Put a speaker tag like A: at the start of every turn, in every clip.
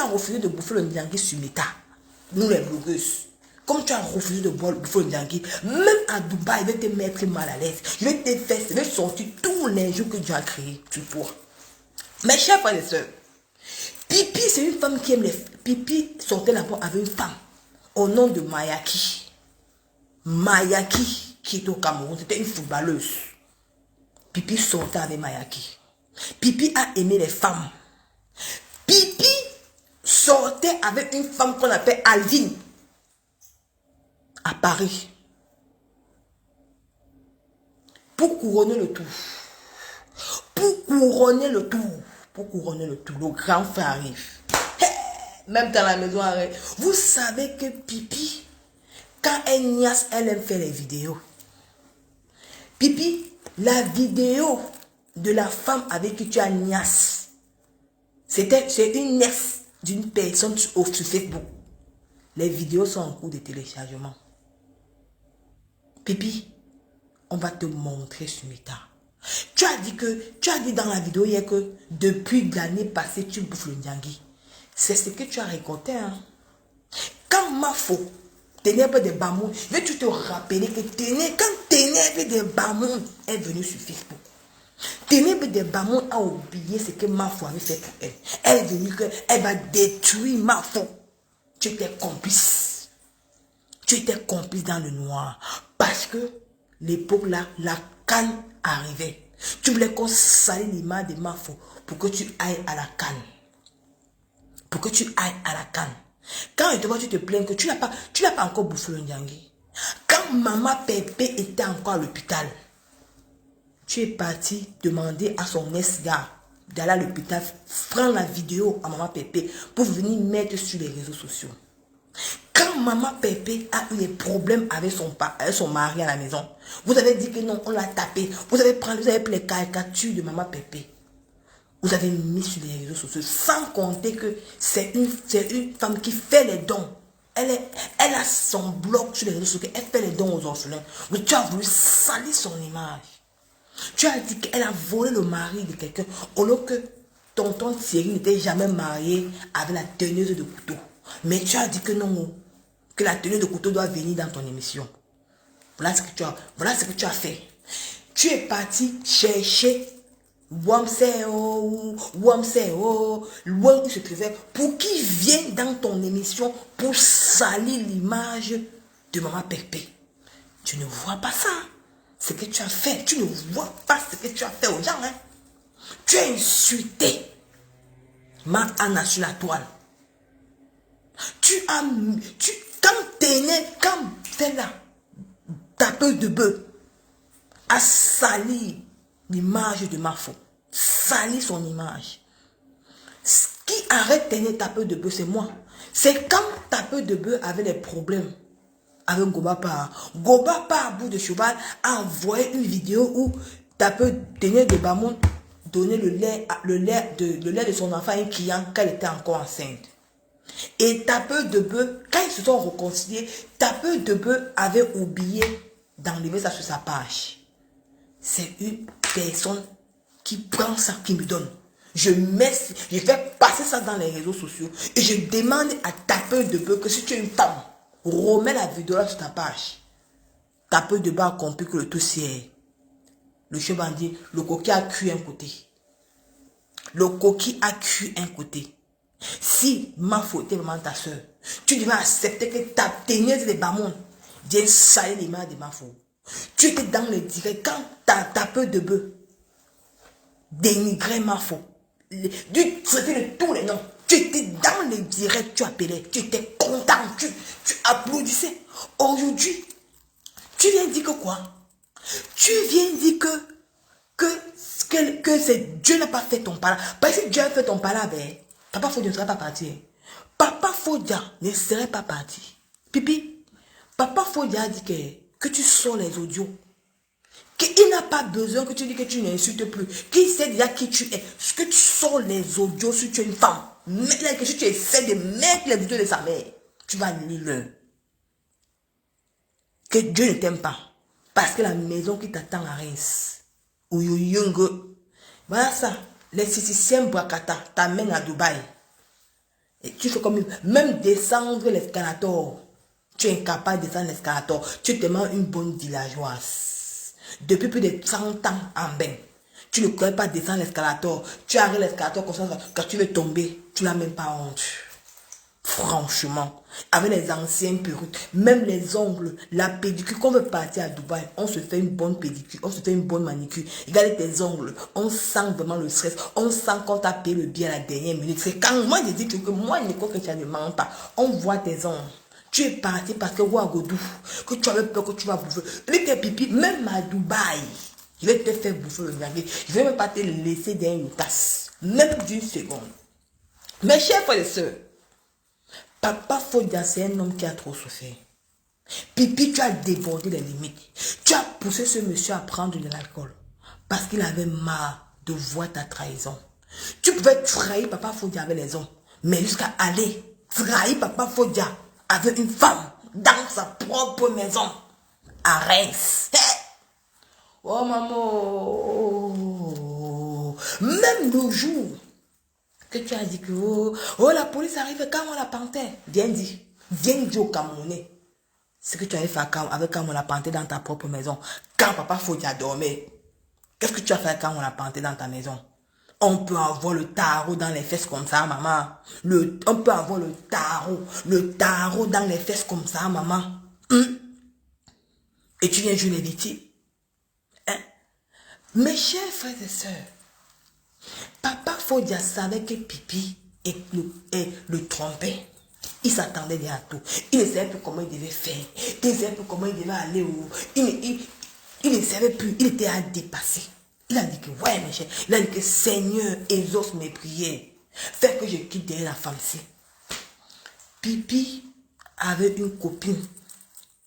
A: as refusé de bouffer le Nyangui sur Meta, nous les blogueuses, comme tu as refusé de bouffer le Nyangui, même à Dubaï, je vais te mettre mal à l'aise. Je vais te faire, je vais sortir tous les jours que Dieu a créés sur toi. Mes chers frères et sœurs, Pipi, c'est une femme qui aime les... Pipi sortait là-bas avec une femme au nom de Mayaki. Mayaki, qui est au Cameroun, c'était une footballeuse. Pipi sortait avec Mayaki. Pipi a aimé les femmes. Pipi sortait avec une femme qu'on appelle Alvin à Paris. Pour couronner le tout. Pour couronner le tout. Pour couronner le tout. Le grand frère arrive. Même dans la maison arrive. Vous savez que Pipi, quand elle niasse, elle aime faire les vidéos. Pipi, la vidéo de la femme avec qui tu as niasse, c'est une nièce d'une personne sur Facebook. Les vidéos sont en cours de téléchargement. Pipi, on va te montrer sur Meta. Tu as dit dans la vidéo hier que depuis l'année passée, tu bouffes le Nyangui. C'est ce que tu as récolté. Hein? Quand Mafo, Ténèbres de Bamoun, je vais te rappeler que quand Ténèbres de Bamoun est venu sur Facebook, Ténèbres de Bamoun a oublié ce que Mafo avait fait pour elle. Elle est venue qu'elle va détruire Mafo. Tu étais complice. Tu étais complice dans le noir. Parce que l'époque là, la canne arrivait. Tu voulais qu'on salisse l'image de Mafo pour que tu ailles à la canne. Pour que tu ailles à la canne. Quand tu te plains que tu n'as pas encore bouffé le Nyangui. Quand maman Pépé était encore à l'hôpital, tu es parti demander à son ex-gars d'aller à l'hôpital, prendre la vidéo à maman Pépé pour venir mettre sur les réseaux sociaux. Quand maman Pépé a eu des problèmes avec son mari à la maison, vous avez dit que non, on l'a tapé. Vous avez pris les caricatures de maman Pépé. Vous avez mis sur les réseaux sociaux, sans compter que c'est une femme qui fait les dons. Elle a son blog sur les réseaux sociaux, elle fait les dons aux orphelins. Mais tu as voulu salir son image. Tu as dit qu'elle a volé le mari de quelqu'un, au lieu que tonton Thierry n'était jamais marié avec la teneuse de couteau. Mais tu as dit que non, que la teneuse de couteau doit venir dans ton émission. Voilà ce que tu as fait. Tu es parti chercher Wamseo, loin où se trouvait, pour qu'il vienne dans ton émission pour salir l'image de maman Pépé. Tu ne vois pas ça, ce que tu as fait. Tu ne vois pas ce que tu as fait aux gens. Hein? Tu as insulté ma Anna sur la toile. Quand t'es né, quand t'es là, tapeuse de bœuf, a sali l'image de Mafo. Salir son image. Ce qui arrête Téné tapeuse de bœuf, c'est moi. C'est quand tapeuse de bœuf avait des problèmes avec Gobapa. Gobapa à bout de cheval a envoyé une vidéo où tapeuse Téné de Bamoun donnait le lait de son enfant à un client quand elle était encore enceinte. Et tapeuse de bœuf, quand ils se sont réconciliés, tapeuse de bœuf avait oublié d'enlever ça sur sa page. C'est une personne qui prend ça, qui me donne. Je fais passer ça dans les réseaux sociaux et je demande à tapeuse de bœuf que si tu es une femme, remets la vidéo là sur ta page. Tapeuse de bœuf a compris que le tout c'est le cheval dit, le coquille a cuit un côté. Le coquille a cuit un côté. Si Mafo était vraiment ta soeur, tu devais accepter que ta teneuse de Bamoun vienne salir l'image de Mafo. Tu étais dans le direct quand ta tapeuse de bœuf dénigrait Mafo. Tu traitais de tous les noms. Tu étais dans le direct, tu appelais, tu étais content, tu applaudissais. Aujourd'hui, tu viens dire que quoi? Tu viens dire que c'est Dieu n'a pas fait ton pala. Parce que Dieu a fait ton pala, ben, Papa Fodia ne serait pas parti. Papa Fodia ne serait pas parti. Pipi, Papa Fodia a dit que tu sors les audios. Qu'il n'a pas besoin que tu dis que tu n'insultes plus. Qu'il sait déjà qui tu es. Ce que tu sors les audios si tu es une femme. Mais que si tu essaies de mettre les audios de sa mère, tu vas lire. Que Dieu ne t'aime pas. Parce que la maison qui t'attend à Reims, ou Yoyungo, voilà ça. Les 6e Brakata t'amènent à Dubaï. Et tu fais comme même descendre l'escalator. Tu es incapable de descendre l'escalator. Tu es tellement une bonne villageoise. Depuis plus de 30 ans en bain. Tu ne connais pas descendre l'escalator. Tu arrives l'escalator comme ça. Quand tu veux tomber, tu n'as même pas honte. Franchement, avec les anciennes perruques, même les ongles, la pédicure, quand on veut partir à Dubaï, on se fait une bonne pédicure, on se fait une bonne manicure. Regardez tes ongles, on sent vraiment le stress, on sent qu'on t'a payé le billet à la dernière minute. C'est quand moi je dis que moi, Nicole Chrétien ne ment pas, on voit tes ongles. Tu es parti parce que Ouagodou, que tu avais peur que tu vas bouffer. Et tes pipi, même à Dubaï, je vais te faire bouffer le navire. Je ne vais même pas te laisser dans une tasse, même d'une seconde. Mes chers frères et sœurs, Papa Fodia, c'est un homme qui a trop souffert. Pipi, tu as débordé les limites. Tu as poussé ce monsieur à prendre de l'alcool. Parce qu'il avait marre de voir ta trahison. Tu pouvais trahir Papa Fodia avec les hommes. Mais jusqu'à aller trahir Papa Fodia avec une femme dans sa propre maison. À Reims. Oh maman. Même le jour que tu as dit que la police arrive quand on la panthère. Viens dire au Camerounais ce que tu avais fait avec quand on la panthère dans ta propre maison. Quand Papa Fodia dormait, qu'est-ce que tu as fait quand on la panthère dans ta maison? On peut avoir le tarot dans les fesses comme ça, maman. On peut avoir le tarot dans les fesses comme ça, maman. Et tu viens jouer les victimes. Hein? Mes chers frères et sœurs, Papa Fodia savait que Pipi le trompait. Il s'attendait bien à tout. Il ne savait plus comment il devait faire. Il ne savait plus comment il devait aller où. Il ne savait plus. Il était à dépasser. Il a dit que, ouais, mes chers, il a dit que Seigneur, exauce mes prières. Fais que je quitte derrière la femme-ci. Pipi avait une copine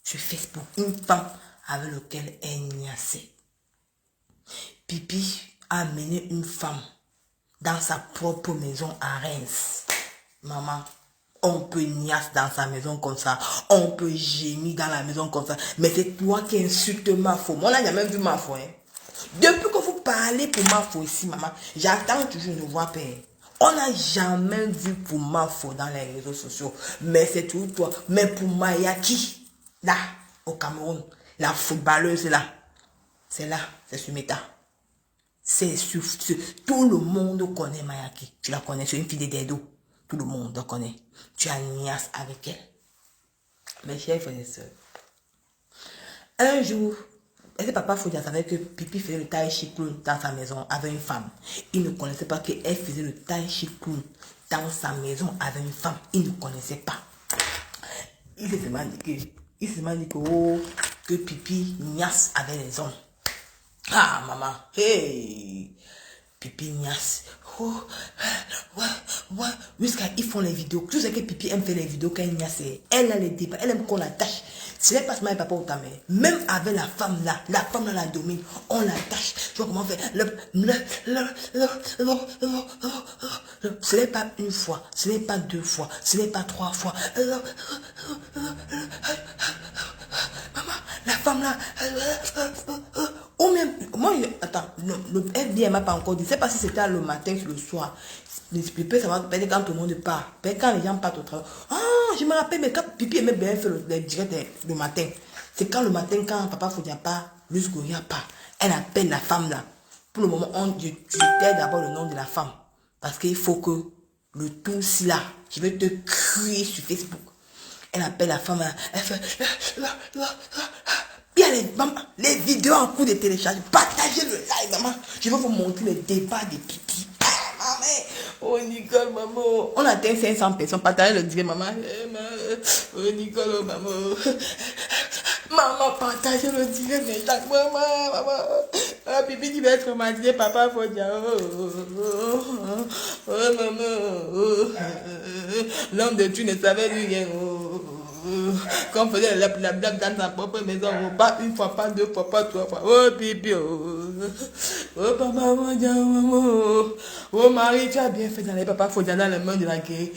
A: sur Facebook. Une femme avec laquelle elle niassait. Pipi a amené une femme dans sa propre maison à Reims. Maman, on peut niasse dans sa maison comme ça. On peut gémir dans la maison comme ça. Mais c'est toi qui insultes Mafo. Moi, on n'a jamais vu Mafo. Hein. Depuis que vous parlez pour Mafo ici, maman, j'attends toujours une voix père. On n'a jamais vu pour Mafo dans les réseaux sociaux. Mais c'est tout toi. Mais pour Mayaki, là, au Cameroun, la footballeuse là, c'est là, c'est Sumeta. C'est tout le monde connaît Mayaki. Tu la connais, c'est une fille de Dedo. Tout le monde la connaît. Tu as niasse avec elle. Mes chers frères et sœurs. Un jour, Papa Fodia savait que Pipi faisait le tai chi clown dans sa maison avec une femme. Il ne connaissait pas qu'elle faisait le tai chi clown dans sa maison avec une femme. Il ne connaissait pas. Il s'est seulement dit que Pipi niasse avec les hommes. Ah, maman, hey, Pipi niasse. Oh, ouais, jusqu'à ils font les vidéos. Tu sais que Pipi aime faire les vidéos quand elle niasse. Elle a les débats, elle aime qu'on l'attache. Ce n'est pas seulement papa ou ta mère. Même avec la femme là la domine. On l'attache. Tu vois comment faire. Ce n'est pas une fois, ce n'est pas deux fois, ce n'est pas trois fois. Maman, la femme là. Ou même, moi, attends, le FBI m'a pas encore dit. Je ne sais pas si c'était le matin ou le soir. Pipi, ça va peut-être quand tout le monde part. Peut-être quand les gens partent au travail. Ah, je me rappelle, mais quand Pipi aimait bien faire le direct le matin. C'est quand le matin, quand Papa Fodia pas, Luce Goya pas. Elle appelle la femme là. Pour le moment, je t'ai d'abord le nom de la femme. Parce qu'il faut que le tout si là, je vais te crier sur Facebook. Elle appelle la femme là. Elle fait. Il y a les vidéos en cours de télécharge. Partagez le live, maman. Je vais vous montrer le débat des Pipi. Maman. Oh, Nicole, maman. On atteint 500 personnes. Partagez le direct, maman. Oh, Nicole, oh, maman. Maman, partagez le direct, mais chaque maman. Ah, Pipi qui va être traumatisé, Papa Fodia. Oh, maman. L'homme de tu ne savait rien. Quand on faisait la blague dans sa propre maison, pas une fois, pas deux fois, pas trois fois. Oh, Pipi, papa, maman, oh, Marie, tu as bien fait dans les papas, faut dans le monde de la guerre,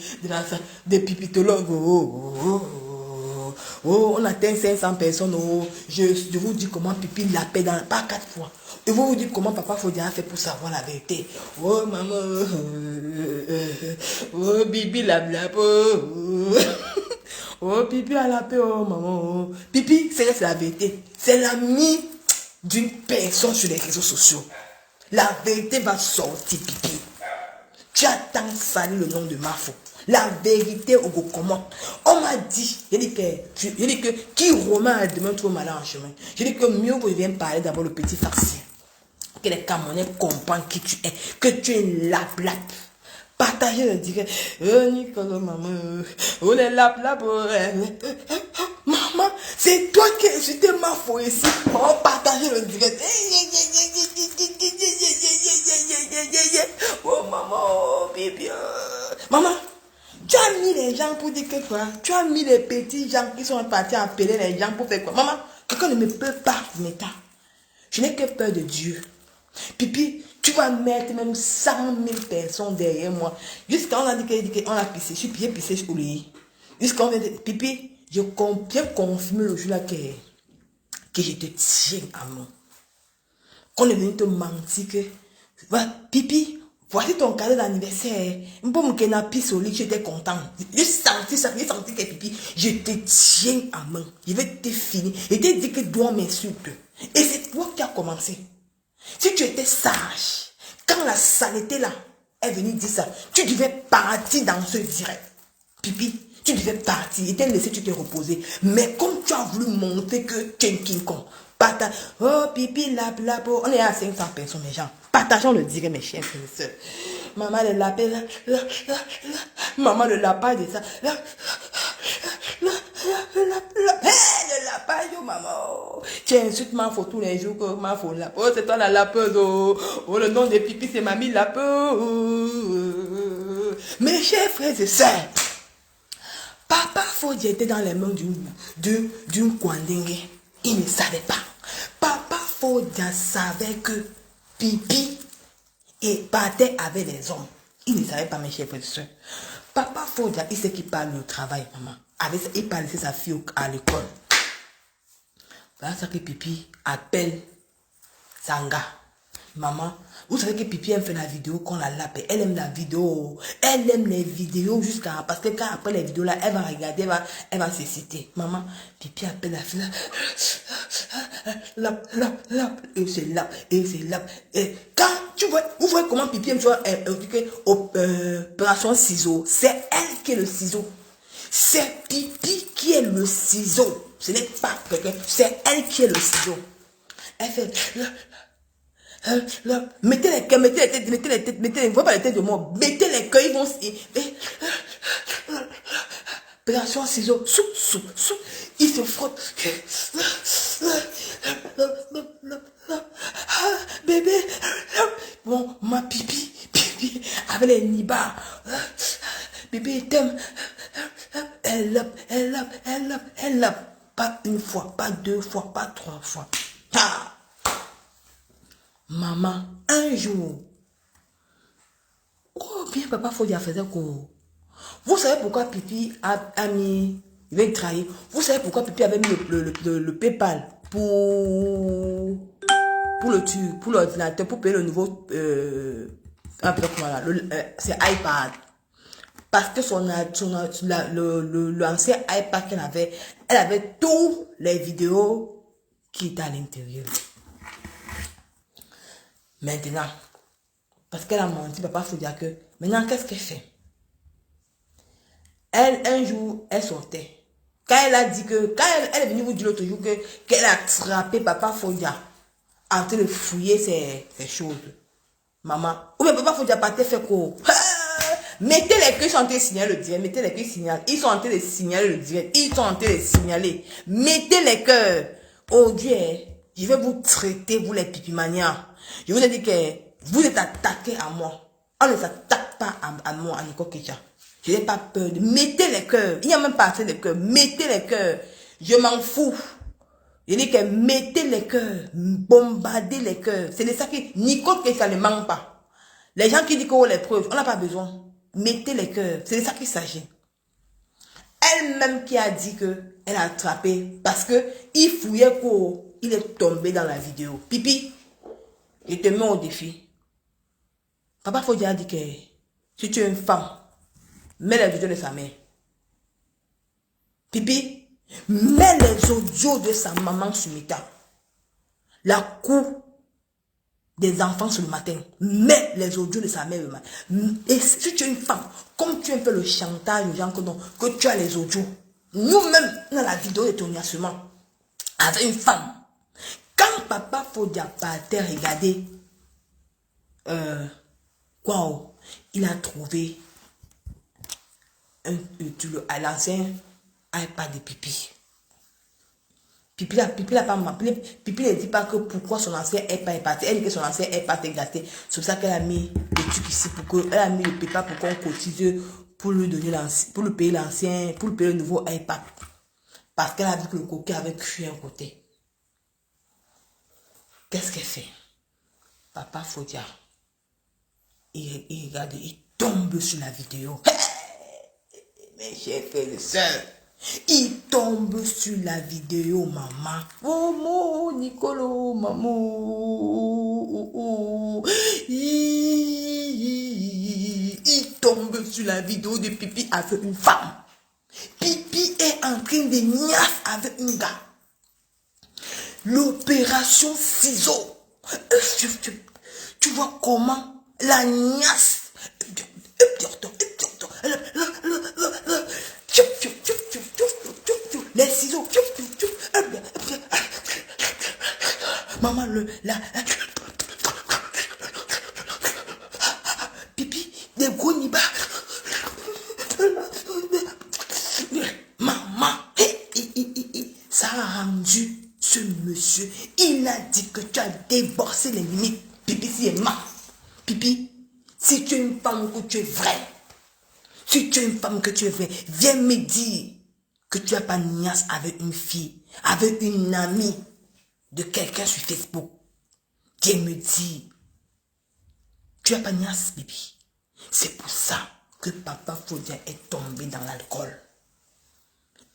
A: de pipitologue. Oh, on atteint 500 personnes. Oh, je vous dis comment pipi l'appelle dans pas 4 fois. Je vous dis comment papa Fodia a fait pour savoir la vérité. Oh, maman. Oh, bibi la oh. Oh, pipi à la paix, oh, maman. Pipi, c'est la vérité. C'est l'ami d'une personne sur les réseaux sociaux. La vérité va sortir, pipi. Tu as tant sali le nom de Mafo. La vérité au comment. On m'a dit, j'ai dit que qui Romain a demain trop mal en chemin. J'ai dit que mieux vous viens parler d'abord le petit farcien. Que les Camerounais comprennent qui tu es. Que tu es la blague. Partagez le direct. Nicolas, maman. On est là, maman, c'est toi qui as insulté Mafo ici. Oh, partagez le direct. Oh, maman, bébé. Maman, tu as mis les gens pour dire que quoi? Tu as mis les petits gens qui sont partis appeler les gens pour faire quoi? Maman, quelqu'un ne me peut pas, Meta. Je n'ai que peur de Dieu. Pipi, tu vas mettre même 100 000 personnes derrière moi. Jusqu'à on a dit qu'on a pissé. Je suis pissé sur le lit. Jusqu'à on a dit, Pipi, je bien confirmé le jour là que je te tiens à moi. Qu'on est venu te mentir que, voilà, Pipi, voici ton cadeau d'anniversaire. Un peu mon pisse au lit, j'étais content. J'ai senti ça, j'ai senti que Pipi, je te tiens à main. Je vais te finir. Et te dit que toi m'insulte. Et c'est toi qui as commencé. Si tu étais sage, quand la saleté là est venue dire ça, tu devais partir dans ce direct. Pipi, tu devais partir et te laisser, tu te reposer. Mais comme tu as voulu montrer que tu es King Kong, oh Pipi, on est à 500 personnes, mes gens. Partageons le direct, mes chers frères et sœurs. Maman, le lapin, maman, le lapin de ça. Le lapin, yo, maman. Tu insultes Mafo tous les jours que Mafo lapin. Oh, c'est toi la lapeuse. Oh, le nom de Pipi, c'est Mamie Lapin. Mes chers frères et sœurs, Papa Fodia était dans les mains d'une Kwandenge. Il ne savait pas. Papa Fodia savait que Pipi partait avec les hommes. Il ne savait pas, mes chers frères et sœurs. Papa Fodia, il sait qu'il parle au travail, maman. Il parle de sa fille à l'école. Voilà ça que Pipi appelle Sanga. Maman, vous savez que Pipi aime faire la vidéo qu'on la lape. Elle aime la vidéo. Elle aime les vidéos jusqu'à... Parce que quand après les vidéos là, elle va regarder, elle va se citer. Maman, Pipi appelle la fille là. Lap. Et c'est lap. Et quand tu vois, vous voyez comment Pipi aime faire opération ciseau. C'est elle qui est le ciseau. C'est Pipi qui est le ciseau. Ce n'est pas quelqu'un. C'est elle qui est le ciseau. Elle fait... mettez les cœurs, mettez les têtes, pas les têtes de moi, mettez les cœurs, ils vont opération ciseaux, ils se frottent. Bébé, bon, ma pipi, avec les nibards, bébé t'aime, elle lap, pas une fois, pas deux fois, pas trois fois. Ah. Maman, un jour, oh bien papa Fodia faisait quoi? Vous savez pourquoi Pipi a mis, il va trahir. Vous savez pourquoi Pipi avait mis le PayPal pour l'ordinateur, pour payer le nouveau, c'est iPad. Parce que l'ancien iPad qu'elle avait, elle avait tous les vidéos qui étaient à l'intérieur. Maintenant, parce qu'elle a menti, papa Fodia que, maintenant qu'est-ce qu'elle fait? Elle, un jour, elle sortait. Quand elle a dit que, quand elle est venue vous dire l'autre jour qu'elle a attrapé papa Fodia en train de fouiller ses choses. Maman, ou bien papa Fodia partait faire quoi? Mettez les queues, ils sont en train de signaler le direct. Mettez les queues, signalent. Ils sont en train de signaler le direct. Ils sont en train de signaler. Mettez les cœurs. Oh Dieu, je vais vous traiter, vous les pipimanias. Je vous ai dit que vous êtes attaqués à moi. On ne s'attaque pas à moi, à Nico Kecha. Je n'ai pas peur. Mettez les cœurs. Il n'y a même pas assez de cœurs. Mettez les cœurs. Je m'en fous. Je dis que mettez les cœurs. Bombardez les cœurs. C'est de ça que Nico Kecha ne manque pas. Les gens qui disent qu'on a les preuves, on n'a pas besoin. Mettez les cœurs. C'est de ça qu'il s'agit. elle-même qui a dit que elle a attrapé parce que il fouillait quoi, il est tombé dans la vidéo. Pipi, je te mets au défi. Papa Fodia a dit que si tu es une femme, mets les audios de sa mère. Pipi, mets les audios de sa maman sur Meta. La cour des enfants sur le matin. Mets les audios de sa mère le matin. Et si tu es une femme, comme tu as fait le chantage aux gens que tu as les audios, nous-mêmes, dans la vidéo de ton assement, avec une femme, quand Papa Fodia partait regarder, il a trouvé à l'ancien iPad de Pipi. Pipi n'a dit pas que pourquoi son ancien iPad est parti. Elle dit que son ancien iPad est gâté. C'est pour ça qu'elle a mis le truc ici elle a mis le PayPal pour qu'on cotise pour lui donner pour le payer l'ancien, pour le payer le nouveau iPad. Parce qu'elle a vu que le coquet avait cuit un côté. Qu'est-ce qu'elle fait? Papa Fodia, il regarde, il tombe sur la vidéo. Mes chers frères et sœurs, il tombe sur la vidéo, maman. Oh, mon Nicolo, maman. Il tombe sur la vidéo de Pipi avec une femme. Pipi est en train de niasse avec une gars. L'opération ciseaux. Tu vois comment la niasse. Les ciseaux. Maman, Pipi, des gros nibas. Maman, ça a rendu ce monsieur. Il a dit que tu as débordé les limites. Pipi, si est mal. Pipi, si tu es une femme que tu es vraie, si tu es une femme que tu es vraie, viens me dire que tu n'as pas niasse avec une fille, avec une amie de quelqu'un sur Facebook. Viens me dire, tu n'as pas niasse, Pipi. C'est pour ça que Papa Fodia est tombé dans l'alcool.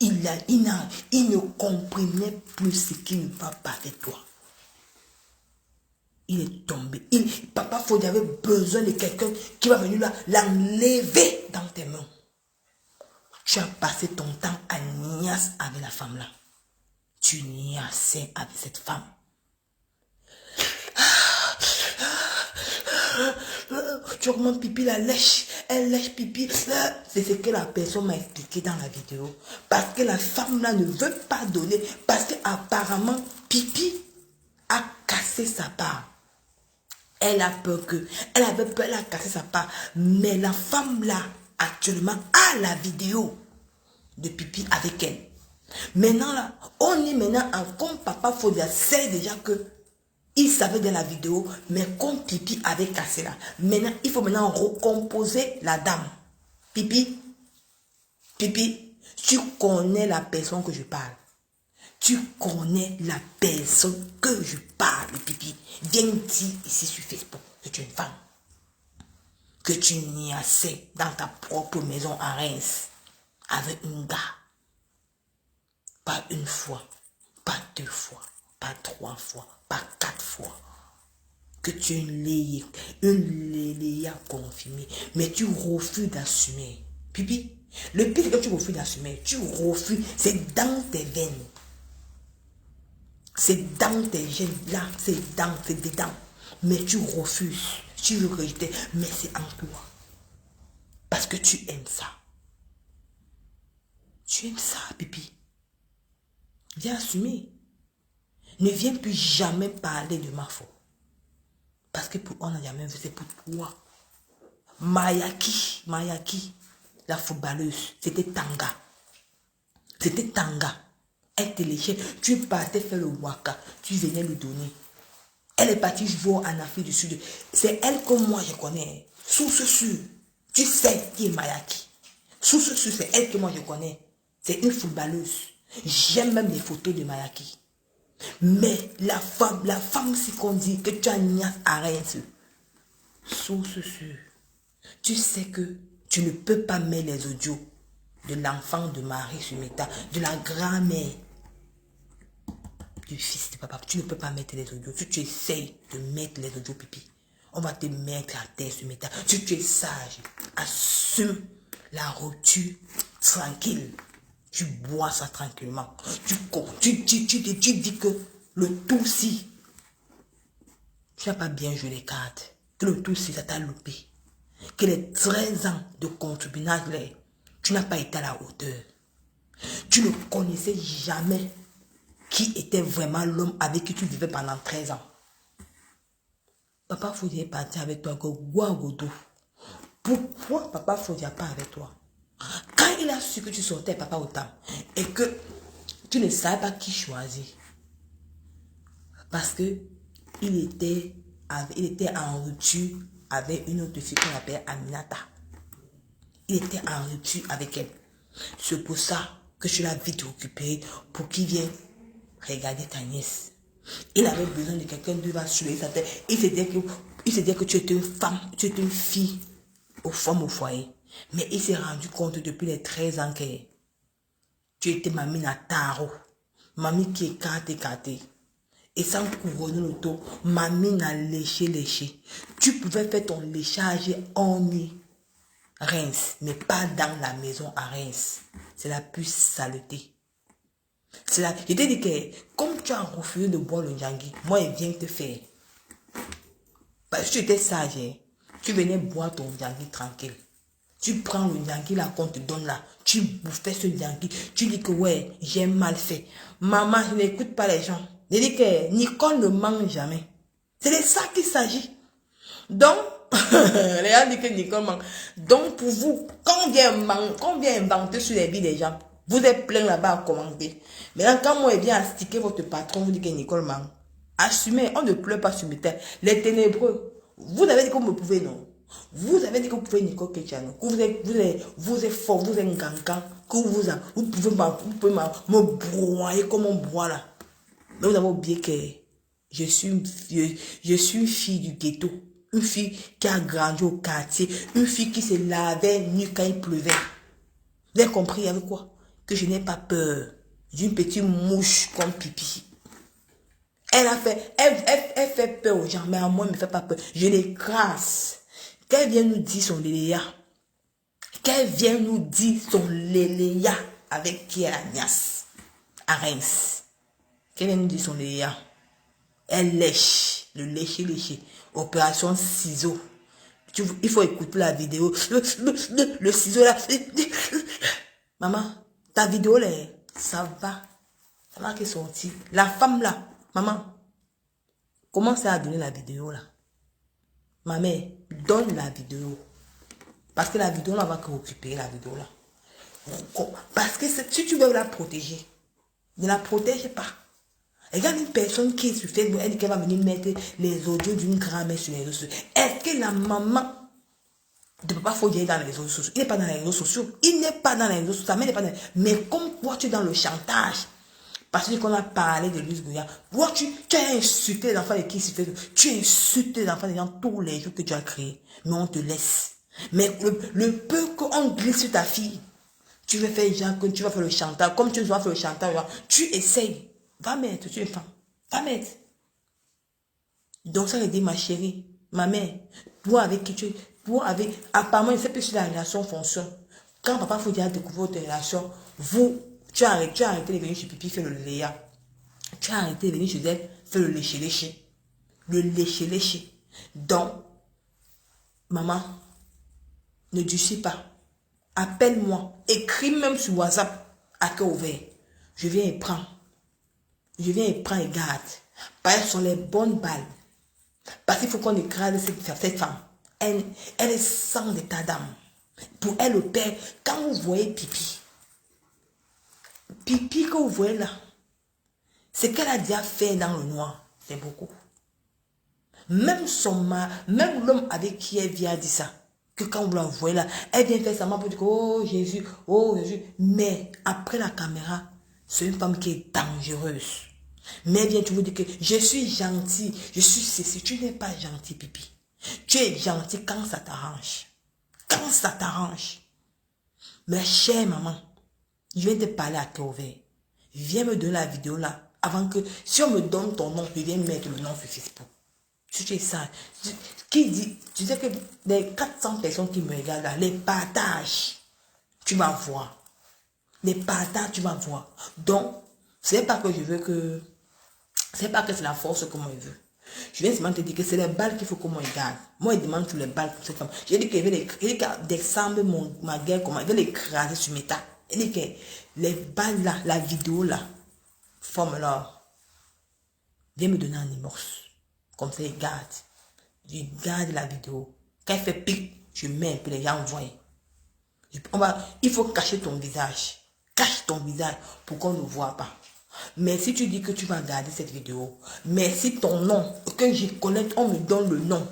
A: Il ne comprenait plus ce qui ne va pas avec toi. Il est tombé. Papa Fodia avait besoin de quelqu'un qui va venir l'enlever dans tes mains. Tu as passé ton temps à niasse avec la femme là. Tu niassais avec cette femme. Tu vois comment Pipi la lèche. Elle lèche Pipi. C'est ce que la personne m'a expliqué dans la vidéo. Parce que la femme là ne veut pas donner. Parce qu'apparemment, Pipi a cassé sa part. Elle a peur que. Elle avait peur, elle a cassé sa part. Mais la femme là, actuellement, a la vidéo de Pipi avec elle. Maintenant là, on est maintenant comme Papa Fodia sait déjà que il savait de la vidéo, mais comme Pipi avait cassé là. Maintenant, il faut maintenant recomposer la dame. Pipi, tu connais la personne que je parle. Tu connais la personne que je parle, Pipi. Viens dire ici sur Facebook que tu es une femme. Que tu niassais dans ta propre maison à Reims avec un gars. Pas une fois, pas deux fois, pas trois fois, pas quatre fois. Que tu es une léa confirmée. Mais tu refuses d'assumer. Pipi, le pire c'est que tu refuses d'assumer. Tu refuses, c'est dans tes veines. C'est dans tes gènes là, c'est dedans. Mais tu refuses. Tu veux rejeter, mais c'est en toi. Parce que tu aimes ça. Tu aimes ça, Pipi. Viens assumer. Ne viens plus jamais parler de ma faute. Parce que on n'a jamais vu, c'est pour toi. Mayaki, la footballeuse, c'était Tanga. Elle te léchait. Tu partais faire le waka, tu venais lui donner. Elle est partie jouer en Afrique du Sud. C'est elle que moi je connais. Source sûre. Tu sais qui est Mayaki. Source sûre, c'est elle que moi je connais. C'est une footballeuse. J'aime même les photos de Mayaki. Mais la femme, si qu'on dit que tu as niasse à rien, source sûre. Tu sais que tu ne peux pas mettre les audios de l'enfant de Marie Sumita, de la grand-mère, du fils de papa. Tu ne peux pas mettre les audios. Si tu essayes de mettre les audios pipi, on va te mettre à terre Sumita. Si tu es sage, assume la rupture tranquille. Tu bois ça tranquillement. Tu dis que le tout si tu n'as pas bien joué les cartes, que le tout si ça t'a loupé, que les 13 ans de concubinage, tu n'as pas été à la hauteur. Tu ne connaissais jamais qui était vraiment l'homme avec qui tu vivais pendant 13 ans. Papa Fodi est parti avec toi, Guagodo. Pourquoi Papa Fodi n'est pas avec toi? Quand il a su que tu sortais Papa Otam et que tu ne savais pas qui choisir, parce que il était en rupture avec une autre fille qu'on appelle Aminata. Il était en rupture avec elle. C'est pour ça que je l'ai vite occupé pour qu'il vienne regarder ta nièce. Il avait besoin de quelqu'un qui va suivre sa tête. Il s'est dit que tu étais une femme, tu étais une fille aux femmes au foyer. Mais il s'est rendu compte depuis les 13 ans que tu étais mamie à taro. Mamie qui est écartée. Et sans couronner le dos, mamie n'a léché. Tu pouvais faire ton léchage en Reims, mais pas dans la maison à Reims. C'est la plus saleté. Je t'ai dit que, comme tu as refusé de boire le Nyangi, moi, il vient te faire. Parce que tu étais sage, hein? Tu venais boire ton Nyangi tranquille. Tu prends le Nyangi là qu'on te donne là. Tu bouffais ce Nyangi. Tu dis que ouais, j'ai mal fait. Maman, je n'écoute pas les gens. Je dis que Nicole ne mange jamais. C'est de ça qu'il s'agit. Donc, les gens disent que Nicole mange. Donc, pour vous, quand on vient inventer sur les vies des gens, vous êtes plein là-bas à commenter. Maintenant, quand moi, je viens astiquer votre patron, vous dites que Nicole mange. Assumez, on ne pleure pas sur mes terres. Les ténébreux, vous avez dit que vous me pouvez, non? Vous avez dit que vous pouvez Nicole Ketiano, que vous êtes fort, vous êtes gangan, que vous pouvez me broyer comme on broie là. Mais vous avez oublié que je suis une fille du ghetto, une fille qui a grandi au quartier, une fille qui se lavait nue quand il pleuvait. Vous avez compris avec quoi? Que je n'ai pas peur d'une petite mouche comme pipi. Elle fait peur aux gens, mais à moi, elle ne me fait pas peur. Je l'écrase. Qu'elle vienne nous dire son léléa. Qu'elle vienne nous dire son léléa avec qui est Agnès. À Reims. Qu'elle vienne nous dire son léléa. Elle lèche. Le lécher. Opération ciseau. Il faut écouter la vidéo. Le ciseau là. Maman, ta vidéo là, ça va. Ça va qui est sorti. La femme là. Maman, comment ça a donné la vidéo là? Ma mère, donne la vidéo. Parce que la vidéo, on va récupérer la vidéo là. Parce que si tu veux la protéger, ne la protège pas. Regarde une personne qui est sur Facebook, elle dit qu'elle va venir mettre les audios d'une grand-mère sur les réseaux sociaux. Est-ce que la maman de papa Fodi est dans les réseaux sociaux? Il n'est pas dans les réseaux sociaux. Il n'est pas dans les réseaux sociaux. Sa mère n'est pas dans les... Mais comme toi, tu es dans le chantage. Parce qu'on a parlé de Louise Gouya. Tu as insulté les enfants de qui tu as insulté les enfants des gens tous les jours que tu as créés. Mais on te laisse. Mais le peu qu'on glisse sur ta fille, tu veux faire genre que tu vas faire le chantage. Comme tu dois faire le chantage, tu essayes. Va mettre, tu es une femme. Va mettre. Donc ça veut dire ma chérie, ma mère, toi avec qui tu es, apparemment, il ne sait plus si la relation fonctionne. Quand papa Fodi a découvert votre relation, tu as arrêté de venir chez Pipi faire le léa. Tu as arrêté de venir chez elle faire le léché-léché. Le léché-léché. Donc, maman, ne durcis pas. Appelle-moi. Écris même sur WhatsApp à cœur ouvert. Je viens et prends. Je viens et prends et garde. Parce qu'elles sont les bonnes balles. Parce qu'il faut qu'on écrase cette femme. Elle est sans état d'âme. Pour elle, le père, quand vous voyez Pipi, Pipi que vous voyez là, ce qu'elle a déjà fait dans le noir, c'est beaucoup. Même l'homme avec qui elle vient dit ça, que quand vous la voyez là, elle vient faire sa main pour dire oh Jésus. Mais après la caméra, c'est une femme qui est dangereuse. Mais elle vient toujours dire que je suis gentil, je suis ceci. Tu n'es pas gentil, Pipi. Tu es gentil quand ça t'arrange. Quand ça t'arrange. Mais chère maman, je vais te parler à cœur ouvert. Viens me donner la vidéo là. Avant que, si on me donne ton nom, je viens mettre le nom sur Facebook. Si tu es sage. Qui dit, tu sais que les 400 personnes qui me regardent là, les partages, tu vas voir. Les partages, tu vas voir. Donc, c'est pas que je veux que, c'est pas que c'est la force que moi je veux. Je viens seulement te dire que c'est les balles qu'il faut que moi je garde. Moi, je demande sur les balles pour cette femme. J'ai dit qu'il va descendre ma gueule, comment, il va l'écraser sur mes tas. Il dit que les balles là, la vidéo là, forme-là. Viens me donner un numéro. Comme ça, il garde. Je garde la vidéo. Quand il fait pic, je mets un peu les gens voient. Il faut cacher ton visage. Cache ton visage pour qu'on ne voit pas. Mais si tu dis que tu vas garder cette vidéo, mais si ton nom, que je connais, on me donne le nom,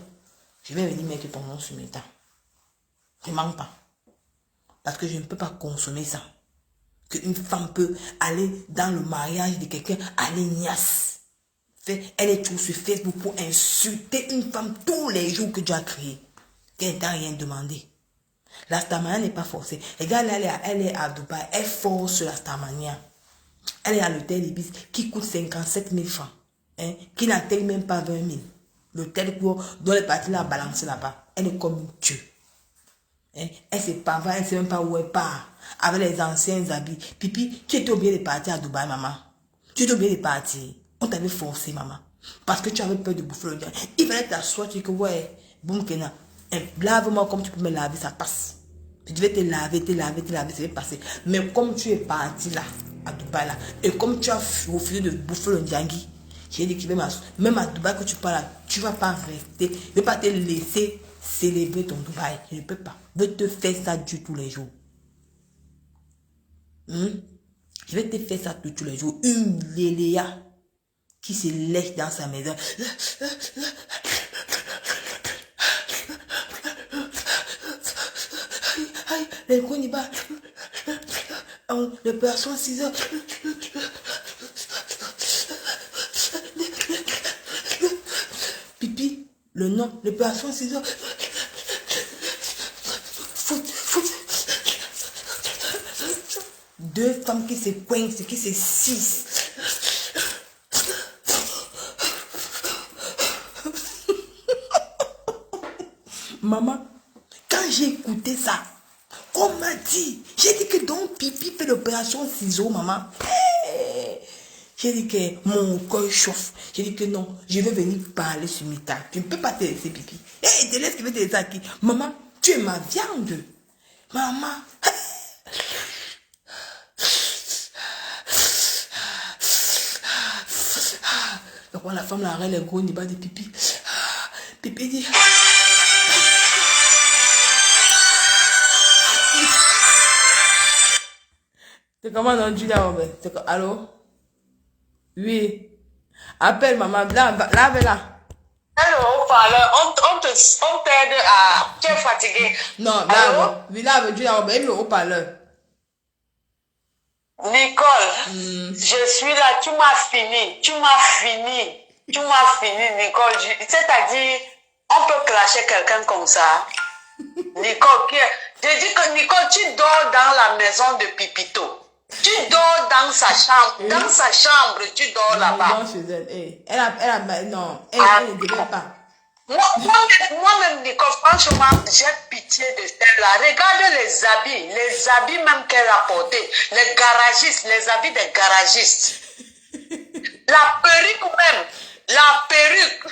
A: je vais venir mettre ton nom sur mes tas. Je ne mens pas. Parce que je ne peux pas consommer ça. Qu'une femme peut aller dans le mariage de quelqu'un, aller niasse. Elle est toujours sur Facebook pour insulter une femme tous les jours que tu as créé. Qu'elle t'a rien demandé. La Starmania n'est pas forcée. Regarde, elle est à Dubaï. Elle force la Starmania. Elle est à l'hôtel Ibis qui coûte 57 000 francs. Hein, qui n'atteigne même pas 20 000. L'hôtel dont les parties là balancé là-bas. Elle est comme Dieu. Hein, elle ne sait pas, elle ne sait même pas où elle part. Avec les anciens habits. Pipi, tu étais obligé de partir à Dubaï, maman. Tu étais obligé de partir. On t'avait forcé, maman. Parce que tu avais peur de bouffer le diable. Il fallait t'asseoir, tu dis que ouais, boum, Kena. Lave-moi comme tu peux me laver, ça passe. Tu devais te laver, ça va passer. Mais comme tu es parti là, à Dubaï là, et comme tu as refusé de bouffer le Ndjangi, j'ai dit que même à Dubaï que tu parles là, tu ne vas pas rester, je ne vais pas te laisser célébrer ton Dubaï. Je ne peux pas. Je vais te faire ça du tous les jours. Je vais te faire ça tous les jours. Une Léléa qui se lèche dans sa maison. Les Konibas, le poisson 6 heures. Pipi, le nom, le poisson 6 heures. Deux femmes qui se coincent, qui se sissent. Maman, quand j'ai écouté ça, on m'a dit, j'ai dit que donc Pipi fait l'opération ciseaux, maman. J'ai dit que mon corps chauffe. J'ai dit que non, je vais venir parler sur Mita. Tu ne peux pas te laisser, Pipi. Te laisse qui veut te laisser à qui? Maman, tu es ma viande. Maman. Donc, la femme, la reine, les gros nibas de Pipi. Pipi dit... C'est comment non, Julia Robert? Allô? Oui. Appelle maman. Là.
B: Allô, haut-parleur, on t'aide à... Tu es fatigué.
A: Non, là, oui, là, Julia Robert, il le haut-parleur.
B: Nicole, je suis là, tu m'as fini, Nicole. C'est-à-dire, on peut clasher quelqu'un comme ça. Nicole, je dis que Nicole, tu dors dans la maison de Pipito. Tu dors dans sa chambre. Dans sa chambre, tu dors là-bas.
A: Non, chez elle. Elle ne devait pas.
B: Moi-même, Nicole, franchement, j'ai pitié de celle-là. Regarde les habits même qu'elle a portés. Les garagistes, les habits des garagistes. La perruque même. La perruque.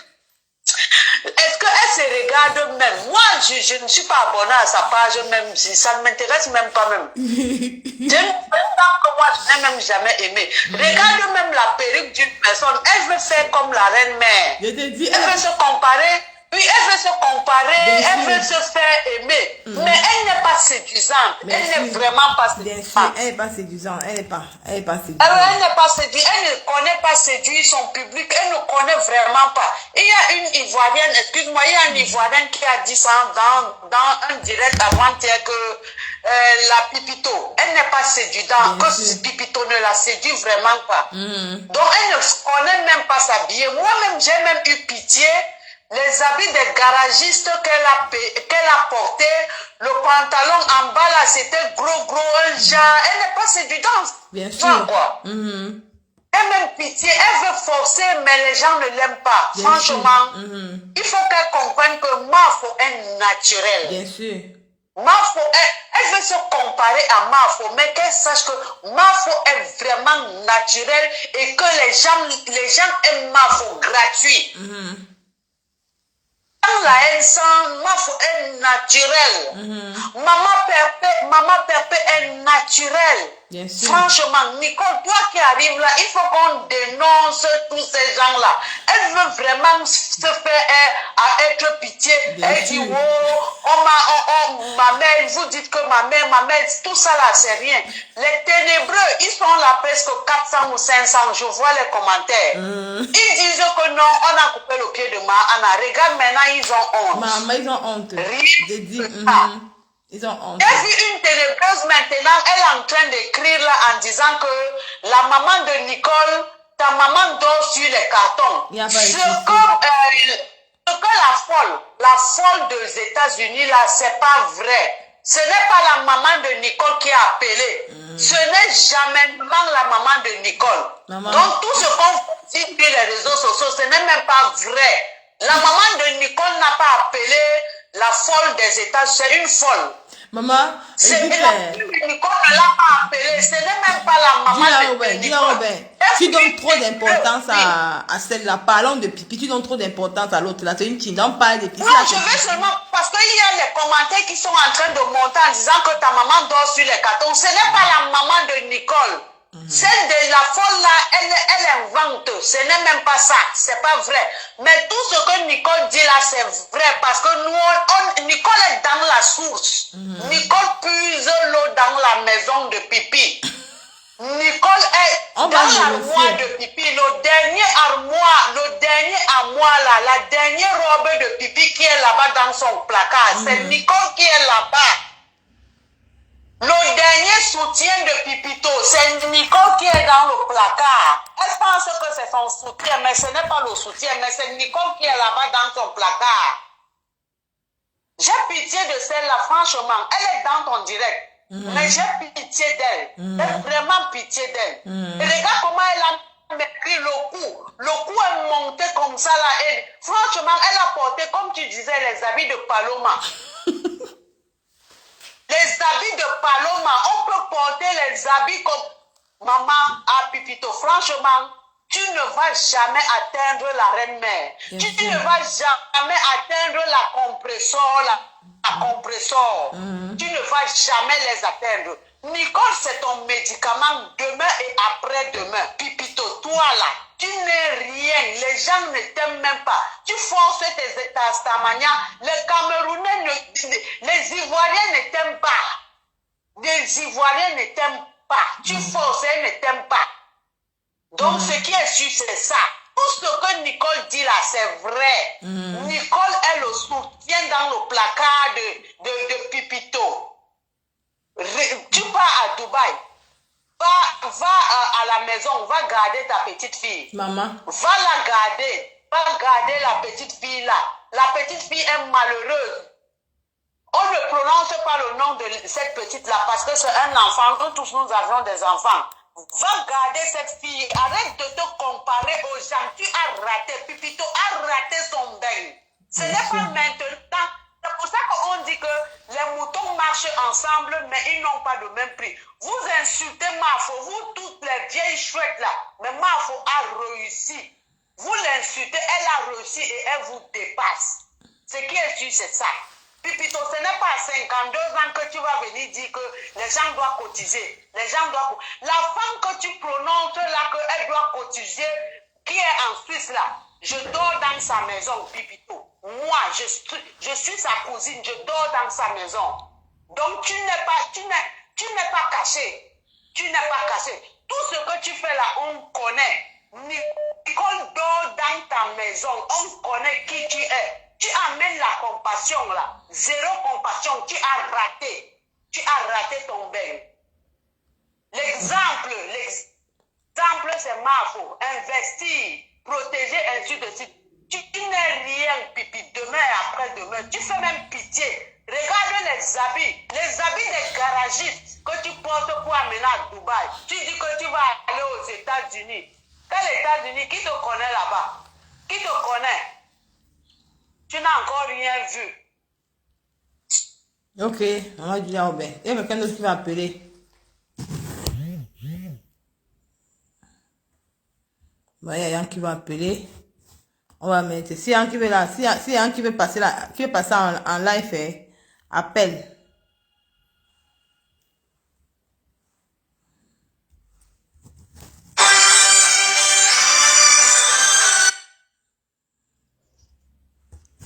B: Est-ce qu'elle se regarde même? Moi, je ne suis pas abonnée à sa page même. Ça ne m'intéresse même pas même. Je ne sais pas que moi, je n'ai même jamais aimé. Regarde même la perruque d'une personne. Elle veut faire comme la reine mère.
A: Je te dis,
B: elle veut se comparer. Oui, elle veut se comparer, elle veut se faire aimer. Mais elle n'est pas séduisante. Elle n'est vraiment pas séduisante.
A: Elle n'est pas séduisante. Elle n'est pas séduisante.
B: Alors, elle n'est pas séduisante. Elle ne connaît pas séduire son public. Elle ne connaît vraiment pas. Il y a une Ivoirienne, excuse-moi, il y a une Ivoirienne qui a dit ça dans un direct avant-hier que la Pipito, elle n'est pas séduisante. Que Pipito ne la séduit vraiment pas. Donc, elle ne connaît même pas s'habiller. Moi-même, j'ai même eu pitié. les habits des garagistes qu'elle a portés, le pantalon en bas là, c'était gros, un genre. Elle n'est pas séduisante.
A: Bien sûr.
B: Quoi. Elle même pitié, elle veut forcer, mais les gens ne l'aiment pas.
A: Bien
B: franchement,
A: sûr.
B: il faut qu'elle comprenne que Mafo est naturel.
A: Bien sûr.
B: Mafo, elle veut se comparer à Mafo, mais qu'elle sache que Mafo est vraiment naturel et que les gens aiment Mafo gratuit. Quand la haine sent, Mafo est naturel. Maman Perpé est naturel.
A: Bien sûr.
B: Franchement, Nicole, toi qui arrives là, il faut qu'on dénonce tous ces gens-là. Elle veut vraiment se faire à être pitié. Elle dit, ma mère, vous dites que ma mère, tout ça là, c'est rien. Les ténébreux, ils sont là presque 400 ou 500, je vois les commentaires. Ils disent que non, on a coupé le pied de Mahana. Regarde maintenant, ils ont honte.
A: Maman, ils ont honte. Ils ont honte.
B: J'ai vu une télébreuse maintenant, elle est en train d'écrire là en disant que la maman de Nicole, ta maman dort sur les cartons. Ce que la folle des États-Unis là, c'est pas vrai. Ce n'est pas la maman de Nicole qui a appelé. Ce n'est jamais la maman de Nicole. Donc tout ce qu'on dit sur les réseaux sociaux, ce n'est même pas vrai. La maman de Nicole n'a pas appelé la folle des États, c'est une folle.
A: Maman,
B: c'est la Nicole ne l'a pas appelée, ce n'est même pas la maman de Nicole.
A: Tu donnes trop d'importance à celle-là. Parlons de pipi, tu donnes trop d'importance à l'autre. Là, c'est une on parle de pipi.
B: Non, je veux seulement, parce qu'il y a les commentaires qui sont en train de monter en disant que ta maman dort sur les cartons. Ce n'est pas la maman de Nicole. Celle de la folle là, elle invente. Ce n'est même pas ça. C'est pas vrai. Mais tout ce que Nicole dit là, c'est vrai. Parce que nous, Nicole est dans la source. Nicole puise l'eau dans la maison de pipi. Nicole est dans l'armoire de pipi. Le dernier armoire là, la dernière robe de pipi qui est là-bas dans son placard. C'est Nicole qui est là-bas. Le dernier soutien de Pipito, c'est Nicole qui est dans le placard. Elle pense que c'est son soutien, mais ce n'est pas le soutien, mais c'est Nicole qui est là-bas dans son placard. J'ai pitié de celle-là, franchement. Elle est dans ton direct. Mais j'ai pitié d'elle. J'ai vraiment pitié d'elle. Et regarde comment elle a maigri le cou. Le cou est monté comme ça là. Et franchement, elle a porté, comme tu disais, les habits de Paloma. Les habits de Paloma, on peut porter les habits comme maman à Pipito. Franchement, tu ne vas jamais atteindre la reine-mère. Tu ne vas jamais atteindre la compressor. Tu ne vas jamais les atteindre. Nicole, c'est ton médicament demain et après-demain. Pipito, toi là, tu n'es rien. Les gens ne t'aiment même pas. Tu forces tes états stamania. Les Camerounais, les Ivoiriens ne t'aiment pas. Les Ivoiriens ne t'aiment pas. Tu forces, ils ne t'aiment pas. Donc, ce qui est sûr, c'est ça. Tout ce que Nicole dit là, c'est vrai. Nicole est le soutien dans le placard de Pipito. Tu pars à Dubaï. Va à la maison, va garder ta petite fille.
A: Maman.
B: Va la garder. Va garder la petite fille là. La petite fille est malheureuse. On ne prononce pas le nom de cette petite là parce que c'est un enfant. Nous tous nous avons des enfants. Va garder cette fille. Arrête de te comparer aux gens. Tu as raté. Pipito a raté son bain. Ce n'est pas maintenant. C'est pour ça qu'on dit que les moutons marchent ensemble, mais ils n'ont pas le même prix. Vous insultez Mafo, vous toutes les vieilles chouettes là. Mais Mafo a réussi. Vous l'insultez, elle a réussi et elle vous dépasse. Ce qui est sûr, c'est ça. Pipito, ce n'est pas à 52 ans que tu vas venir dire que les gens doivent cotiser. Les gens doivent... La femme que tu prononces là, qu'elle doit cotiser, qui est en Suisse là, je dors dans sa maison, Pipito. Moi, je suis sa cousine, je dors dans sa maison. Donc tu n'es pas caché. Tu n'es pas caché. Tout ce que tu fais là, on connaît. Nicole dort dans ta maison, on connaît qui tu es. Tu amènes la compassion là. Zéro compassion, tu as raté. Tu as raté ton bain. L'exemple, c'est Mafo. Investir, protéger, ainsi de suite. Tu n'es rien, pipi. Demain et après-demain, tu fais même pitié. Regarde les habits des garagistes que tu portes pour amener à Dubaï. Tu dis que tu vas aller aux États-Unis. Quels États-Unis? Qui te connaît là-bas? Qui te connaît? Tu n'as encore rien vu.
A: Ok, on va dire au ben. Il y a quelqu'un d'autre qui va appeler. Bon, il y a Yann qui va appeler. On va mettre. Si Yann qui veut là, si Yann qui veut passer là, qui veut passer en live, appelle.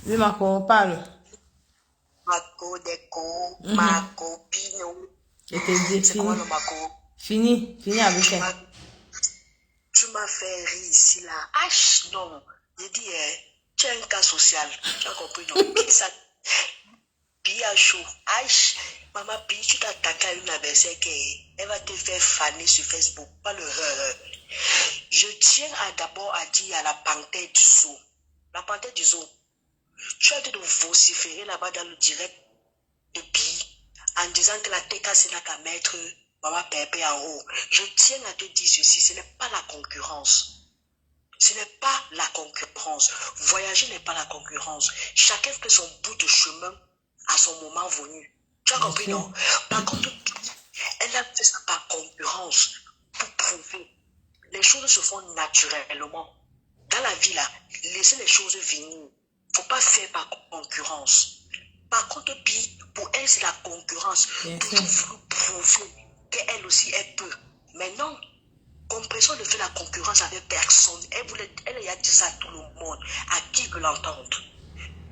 A: Oui, Marco, parle.
B: Marco, Deco, Marco, Pino.
A: Je te dis,
B: C'est comment le Marco?
A: Fini avec elle.
B: Tu m'as fait rire ici là. Ah non. J'ai dit, tu as un cas social. Tu as compris, non? Qui ça? Pia chaud. Aïe, maman, Pia, tu t'as attaqué à une adversaire qui elle va te faire faner sur Facebook. Pas le Je tiens d'abord à dire à la panthère du zoo. La panthère du zoo. Tu as dû vociférer là-bas dans le direct de Pia en disant que la TK c'est là qu'à mettre maman Pépé en haut. Je tiens à te dire ceci, ce n'est pas la concurrence. Ce n'est pas la concurrence. Voyager n'est pas la concurrence. Chacun fait son bout de chemin à son moment venu. Tu as compris, non? Par contre, elle a fait ça par concurrence pour prouver. Les choses se font naturellement. Dans la vie, là, laissez les choses venir. Il ne faut pas faire par concurrence. Par contre, puis, pour elle, c'est la concurrence. Toujours voulu prouver qu'elle aussi, elle peut. Mais non. Compression ne fait la concurrence avec personne. Elle a dit ça à tout le monde. À qui veut l'entendre?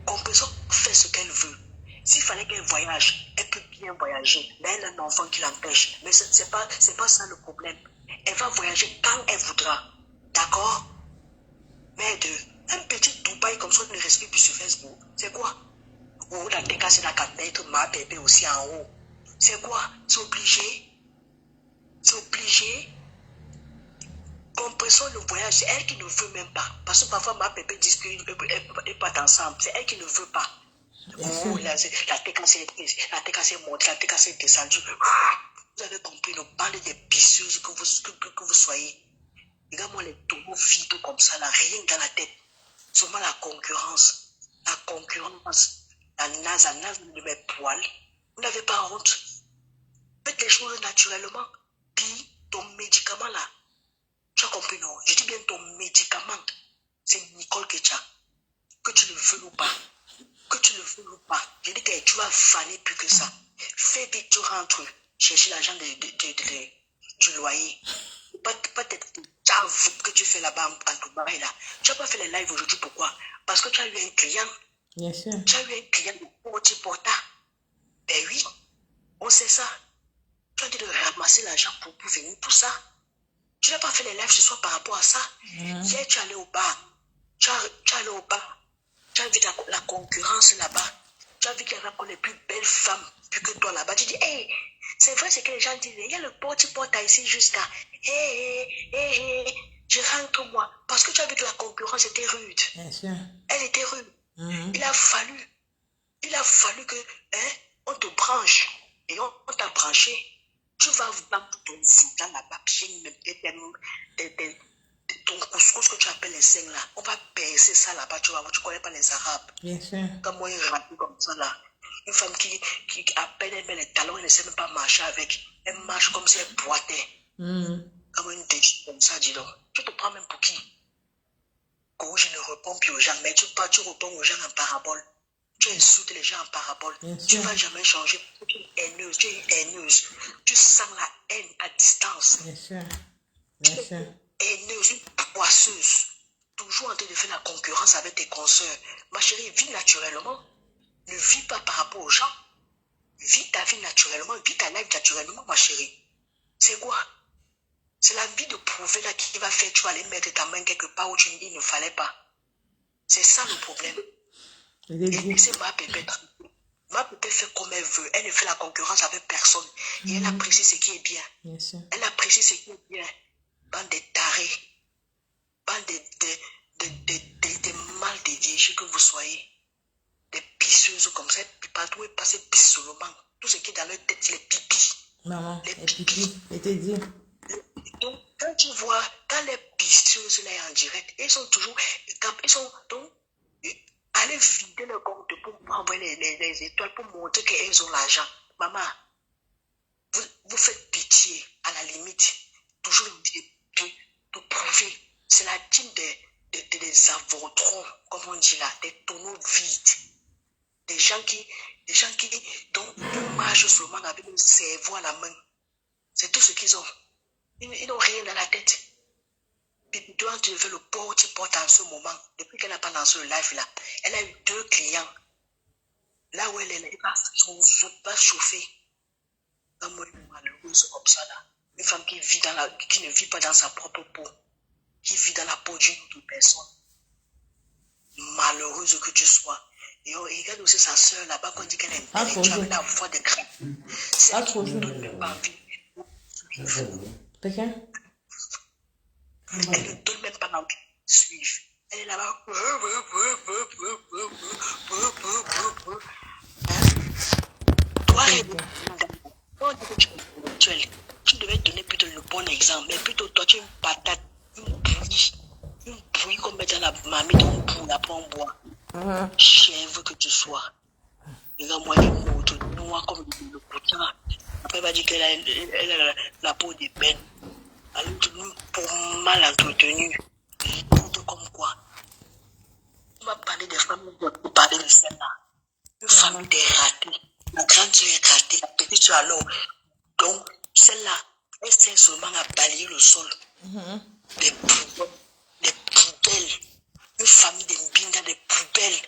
B: Compression fait ce qu'elle veut. S'il fallait qu'elle voyage, elle peut bien voyager. Mais elle a un enfant qui l'empêche. Mais ce n'est pas ça le problème. Elle va voyager quand elle voudra. D'accord? Mais un petit Dubaï comme ça ne respire plus sur Facebook. C'est quoi? Ou la TK, c'est la 4 mètres, ma bébé aussi en haut. C'est quoi? C'est obligé? C'est obligé? Compression, le voyage, c'est elle qui ne veut même pas. Parce que parfois, ma bébé dit qu'ils ne peuvent pas ensemble. C'est elle qui ne veut pas. Oh, la TK s'est montée, la TK s'est descendue. Vous avez compris, le bal des pisseuses que vous soyez. Regarde-moi les tonneaux vides comme ça, là, rien dans la tête. Seulement la concurrence. La concurrence. La naze de mes poils. Vous n'avez pas honte. Faites les choses naturellement. Puis, ton médicament là. Tu as compris, non? Je dis bien ton médicament. C'est Nicole Ketcha. Que tu le veux ou pas. Que tu le veux ou pas. Je dis que tu vas faner plus que ça. Fais vite, tu rentres. Chercher l'argent du loyer. Peut-être que tu fais là-bas en Dubaï là. Tu n'as pas fait les lives aujourd'hui, pourquoi? Parce que tu as eu un client.
A: Bien sûr.
B: Tu as eu un client de porta. Ben oui, on sait ça. Tu as dit de ramasser l'argent pour venir pour ça. Tu n'as pas fait les lives ce soir par rapport à ça. Hier, tu es allé au bar. Tu es allé au bar. Tu as vu la concurrence là-bas. Tu as vu qu'il y avait encore les plus belles femmes plus que toi là-bas. Tu dis, hey, c'est vrai ce que les gens disent. Il y a le porte ici jusqu'à, hey, je rentre moi. Parce que tu as vu que la concurrence était rude.
A: Bien sûr.
B: Elle était rude. Il a fallu que, on te branche. Et on t'a branché. Tu vas vendre ton dans la papier, ton couscous que tu appelles les seins là. On va percer ça là-bas, tu vois. Tu ne connais pas les Arabes.
A: Bien sûr.
B: Comme moi, une rapide comme ça là. Une femme qui à peine elle met les talons, elle ne sait même pas marcher avec. Elle marche comme si elle boitait. Comme une déchire comme ça, dis donc. Tu te prends même pour qui? Quand je ne réponds plus aux gens, mais tu réponds aux gens en parabole. Tu insultes les gens en parabole. Tu ne vas jamais changer. Tu es haineuse, tu es haineuse. Tu sens la haine à distance.
A: Bien sûr. Bien sûr.
B: Haineuse, une poisseuse. Toujours en train de faire la concurrence avec tes consoeurs. Ma chérie, vis naturellement. Ne vis pas par rapport aux gens. Vis ta vie naturellement. Vis ta life naturellement, ma chérie. C'est quoi? C'est la vie de prouver là qui va faire, tu vas aller mettre ta main quelque part où il ne fallait pas. C'est ça le problème. Et c'est ma bébé. Ma bébé fait comme elle veut. Elle ne fait la concurrence avec personne. Et elle apprécie ce qui est bien.
A: Bien sûr.
B: Elle apprécie ce qui est bien. Bande de tarés. Bande des mal dédiés, que vous soyez des pisseuses comme ça, puis partout est passé pisse seulement. Tout ce qui est dans leur tête, c'est les pipis.
A: Maman,
B: Les
A: et
B: pipis.
A: pipi, je te dis.
B: Donc, quand tu vois, quand les pisseuses là en direct, ils sont toujours, ils sont donc, allez vider le compte pour envoyer les étoiles pour montrer qu'elles ont l'argent. Maman, vous faites pitié, à la limite, toujours de prouver. C'est la team des avotrons, comme on dit là, des tonneaux vides. Des gens qui donc, ils marchent seulement avec un cerveau à la main. C'est tout ce qu'ils ont. Ils n'ont rien dans la tête. Puis toi, tu fais le porte en ce moment. Depuis qu'elle n'a pas lancé le live là, elle a eu 2 clients. Là où elle est, son pas chauffé. Comme moi, une malheureuse comme ça là. Une femme qui ne vit pas dans sa propre peau. Qui vit dans la peau d'une autre personne. Malheureuse que tu sois. Et on regarde aussi sa soeur là-bas qu'on dit qu'elle est intellectuelle, la voix de crainte. C'est elle qui ne donne même pas envie.
A: Pékin?
B: Elle ne donne même pas envie de suivre. Elle est là-bas. Toi, tu devais donner plutôt le bon exemple. Mais plutôt, toi, tu es une patate, une bouillie qu'on met dans la marmite, on bouille, après on boit. Chèvre que tu sois. Regarde-moi les mots, noir comme le boutin. Après, elle va dire qu'elle a la peau d'ébène. Alors, pour mal entretenu. Comme quoi. On va parler des femmes, on va parler de celle-là. Une femme dératée. La grande soeur est ratée, la petite soeur alors. Donc, celle-là, elle sert seulement à balayer le sol. Des poubelles. Une famille de mbinga, des poubelles.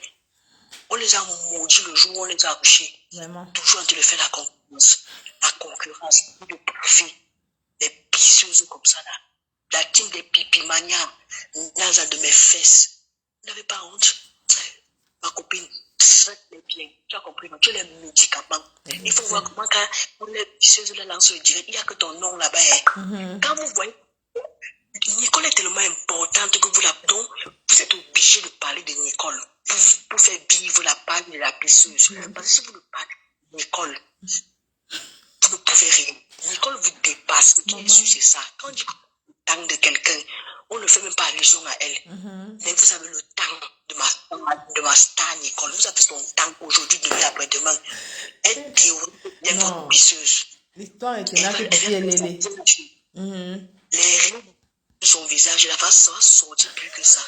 B: On les a maudits le jour où on les a accouchés.
A: Vraiment.
B: Toujours on te le fait la concurrence. La concurrence, de profit. Des pisseuses comme ça là. La team des pipimanias, naza de mes fesses. Vous n'avez pas honte? Ma copine, traite-les bien. Tu as compris, tu as les médicaments. Il faut voir comment quand les pisseuses là lancent le direct, il n'y a que ton nom là-bas. Quand vous voyez, Nicole est tellement importante que vous êtes obligé de parler de Nicole pour faire vivre la page de la pisseuse. Parce que si vous ne parlez de Nicole, vous ne pouvez rien. Nicole vous dépasse. Ce qui est sûr, c'est ça. Quand on dit temps de quelqu'un, on ne fait même pas allusion à elle. Mais vous avez le temps de ma star Nicole. Vous avez son temps aujourd'hui, demain, après-demain. Elle déroule votre pisseuse.
A: L'histoire est là que tu es lélé.
B: Les rires de son visage, ça va sortir plus que ça.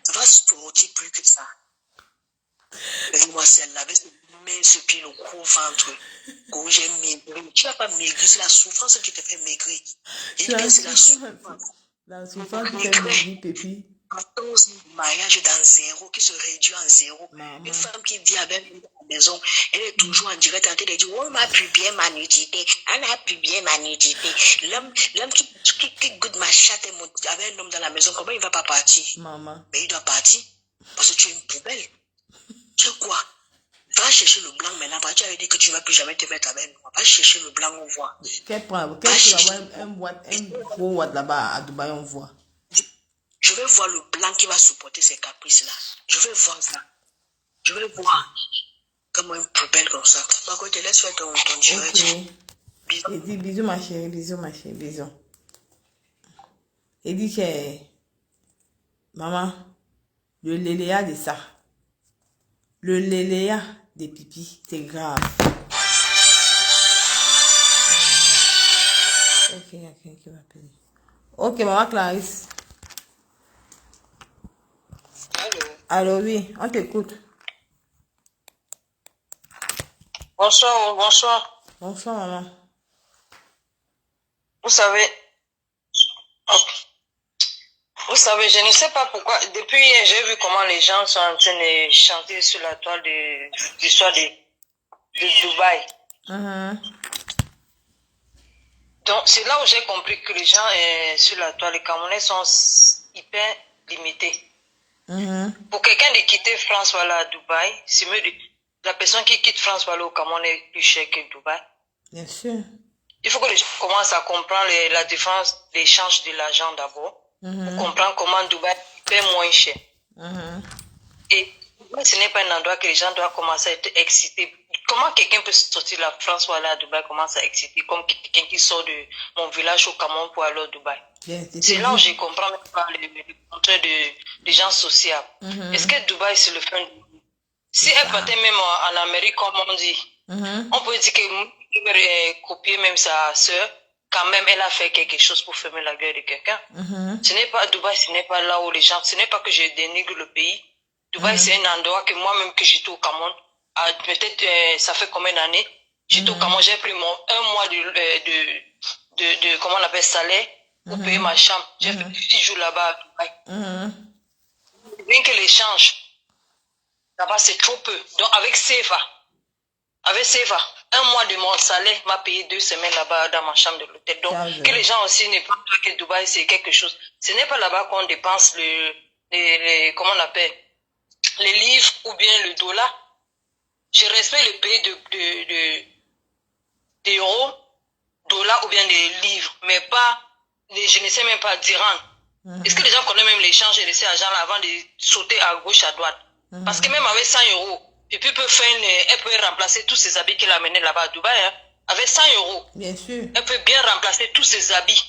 B: Ça va sortir plus que ça. Mais moi, celle-là, avec ses minces pieds, le gros ventre, que j'ai maigri. Tu n'as pas maigri, c'est la souffrance qui te fait maigrir. Et bien, c'est la souffrance.
A: La souffrance qui fait maigrir, Pépi.
B: 14 mariages dans zéro, qui se réduit en zéro.
A: Maman.
B: Une femme qui vit avec nous à la maison, elle est toujours en direct en train de dire, on m'a publié ma nudité, on a publié ma nudité. L'homme qui goûte ma chatte avec un homme dans la maison, comment il ne va pas partir?
A: Maman.
B: Mais il doit partir, parce que tu es une poubelle. Tu sais quoi? Va chercher le blanc maintenant, parce que tu avais dit que tu ne vas plus jamais te mettre avec nous. Va chercher le blanc, on voit.
A: Qu'est-ce que un gros watt là-bas à Dubaï, on voit.
B: Je vais voir le blanc qui va supporter ces caprices-là. Je vais voir ça. Je vais voir comment une poubelle comme ça. Par contre, te laisse faire ton direct.
A: Ok.
B: Bisous.
A: Et dis bisous ma chérie, bisous. Et dis que maman, le léléa de ça, le léléa des pipis, c'est grave. Ok, il y a quelqu'un qui va appeler. Ok, maman Clarisse. Allô, oui, on t'écoute.
C: Bonsoir.
A: Bonsoir, maman.
C: Vous savez, je ne sais pas pourquoi, depuis hier, j'ai vu comment les gens sont en train de chanter sur la toile de l'histoire de Dubaï. Donc, c'est là où j'ai compris que les gens sur la toile, les Camerounais sont hyper limités. Pour quelqu'un de quitter France, voilà, à Dubaï, c'est mieux la personne qui quitte France, voilà, au Cameroun est plus cher que Dubaï.
A: Bien sûr.
C: Il faut que les gens commencent à comprendre la différence d'échange de l'argent d'abord. Pour comprendre comment Dubaï paie moins cher. Et ce n'est pas un endroit que les gens doivent commencer à être excités. Comment quelqu'un peut sortir de la France ou aller à Dubaï, commencer à exciter comme quelqu'un qui sort de mon village au Cameroun pour aller à Dubaï? C'est là où je comprends même pas le contraire des gens sociables. Est-ce que Dubaï, c'est le fun? Si elle partait même en Amérique, comme on dit, on peut dire que copier même sa soeur, quand même, elle a fait quelque chose pour fermer la gueule de quelqu'un. Ce n'est pas Dubaï, ce n'est pas là où les gens, ce n'est pas que je dénigre le pays. Dubaï, c'est un endroit que moi-même, que j'étais au Cameroun, peut-être, ça fait combien d'années? J'étais au Cameroun, j'ai pris un mois de comment on appelle, salaire, pour payer ma chambre. J'ai fait 6 jours là-bas à Dubaï. Bien que l'échange, là-bas, c'est trop peu. Donc, avec Seva, un mois de mon salaire m'a payé 2 semaines là-bas dans ma chambre de l'hôtel. Donc, que les gens aussi ne pensent pas que Dubaï, c'est quelque chose. Ce n'est pas là-bas qu'on dépense comment on appelle, les livres ou bien le dollar. Je respecte le pays d'euros, dollars ou bien des livres, mais pas, je ne sais même pas, dirham. Est-ce que les gens connaissent même l'échange de ces agents-là avant de sauter à gauche, à droite? Parce que même avec 100 euros, et puis elle peut remplacer tous ces habits qu'elle a amenés là-bas à Dubaï. Hein. Avec 100 euros,
A: bien sûr,
C: elle peut bien remplacer tous ces habits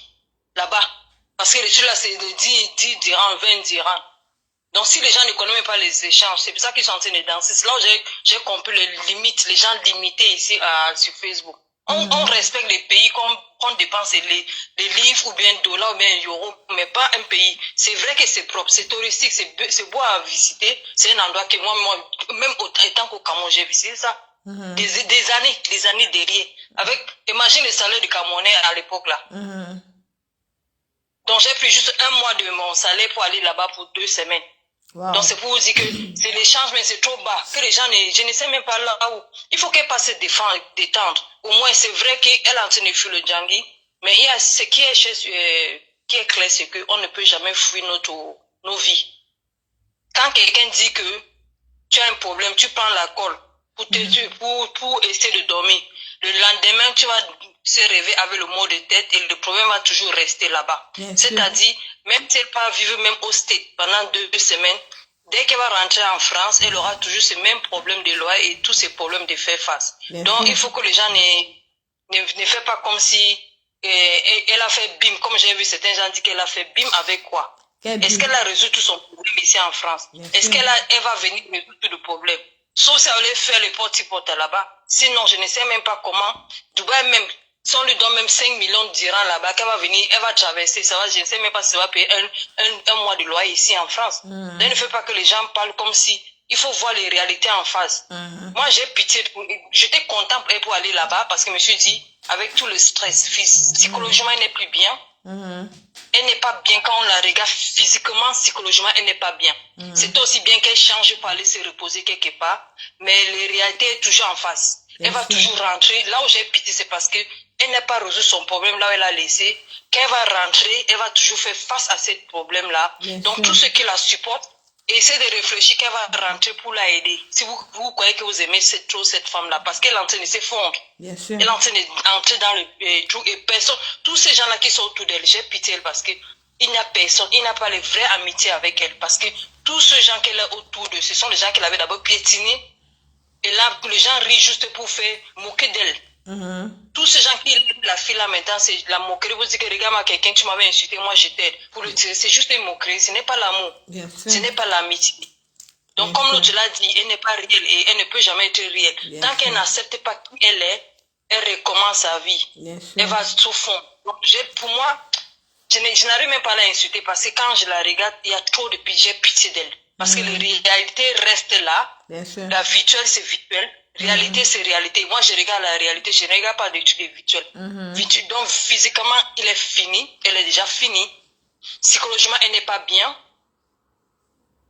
C: là-bas. Parce que les trucs là, c'est de 10 dirhams, 20 dirhams. Donc si les gens ne connaissent même pas les échanges, c'est pour ça qu'ils sont en train de danser. C'est là où j'ai compris les limites, les gens limités ici sur Facebook. On respecte les pays qu'on dépense les livres ou bien dollars ou bien euros, mais pas un pays. C'est vrai que c'est propre, c'est touristique, c'est beau à visiter. C'est un endroit que moi même étant qu'au Cameroun, j'ai visité ça. Des années derrière. Imagine le salaire du Camerounais à l'époque là. Donc j'ai pris juste un mois de mon salaire pour aller là-bas pour 2 semaines. Wow. Donc c'est pour vous dire que c'est l'échange, mais c'est trop bas. Que les gens, je ne sais même pas là où. Il faut qu'elle passe se détendre. Au moins, c'est vrai qu'elle est en train de fuir le Djangui. Mais il y a ce qui est clair, c'est qu'on ne peut jamais fuir nos vies. Quand quelqu'un dit que tu as un problème, tu prends l'alcool pour essayer de dormir. Le lendemain, tu vas se réveiller avec le mot de tête et le problème va toujours rester là-bas. C'est-à-dire, même si elle va vivre même au State pendant 2 semaines, dès qu'elle va rentrer en France, elle aura toujours ce même problème de loi et tous ces problèmes de faire face. Donc, il faut que les gens ne fassent pas comme si elle a fait bim, comme j'ai vu certains gens dire qu'elle a fait bim avec quoi? Est-ce qu'elle a résolu tout son problème ici en France? Est-ce qu'elle va venir résoudre tout le problème? Sauf si elle allait faire les porte-à-porte là-bas. Sinon, je ne sais même pas comment. Dubaï même, si on lui donne même 5 millions de dirhams là-bas, qu'elle va venir, elle va traverser, je ne sais même pas si elle va payer un mois de loyer ici en France. Donc, il ne faut pas que les gens parlent comme si, il faut voir les réalités en face. Moi, j'ai pitié, j'étais content pour aller là-bas parce que je me suis dit, avec tout le stress, psychologiquement, elle n'est plus bien. Elle n'est pas bien quand on la regarde physiquement, psychologiquement, elle n'est pas bien. C'est aussi bien qu'elle change pour aller se reposer quelque part, mais la réalité est toujours en face. Elle va toujours rentrer. Là où j'ai pitié, c'est parce que elle n'a pas résolu son problème là où elle a laissé. Quand elle va rentrer, elle va toujours faire face à ce problème-là. Donc, tous ceux qui la supportent, essayez de réfléchir qu'elle va rentrer pour la aider. Si vous croyez que vous aimez trop cette femme-là, parce qu'elle est en train de s'effondrer. Elle est en train d'entrer dans le trou et personne, tous ces gens-là qui sont autour d'elle, j'ai pitié parce que il n'y a personne, il n'a pas les vraies amitiés avec elle. Parce que tous ces gens qu'elle a autour d'elle, ce sont les gens qu'elle avait d'abord piétinés. Et là, les gens rient juste pour faire moquer d'elle. Tous ces gens qui la fille là maintenant, c'est la moquerie. Vous dites que regarde-moi quelqu'un, tu m'avais insulté, moi je t'aide. C'est juste une moquerie, ce n'est pas l'amour. Ce n'est pas l'amitié. Donc comme l'autre l'a dit, elle n'est pas réelle et elle ne peut jamais être réelle. Tant qu'elle n'accepte pas qui elle est, elle recommence sa vie. Elle va tout fond. Donc pour moi, je n'arrive même pas à l'insulter parce que quand je la regarde, il y a trop de j'ai pitié d'elle. Parce que la réalité reste là. La virtuelle, c'est virtuel. Réalité, c'est réalité. Moi, je regarde la réalité, je ne regarde pas des trucs virtuels. Donc, physiquement, il est fini. Elle est déjà finie. Psychologiquement, elle n'est pas bien.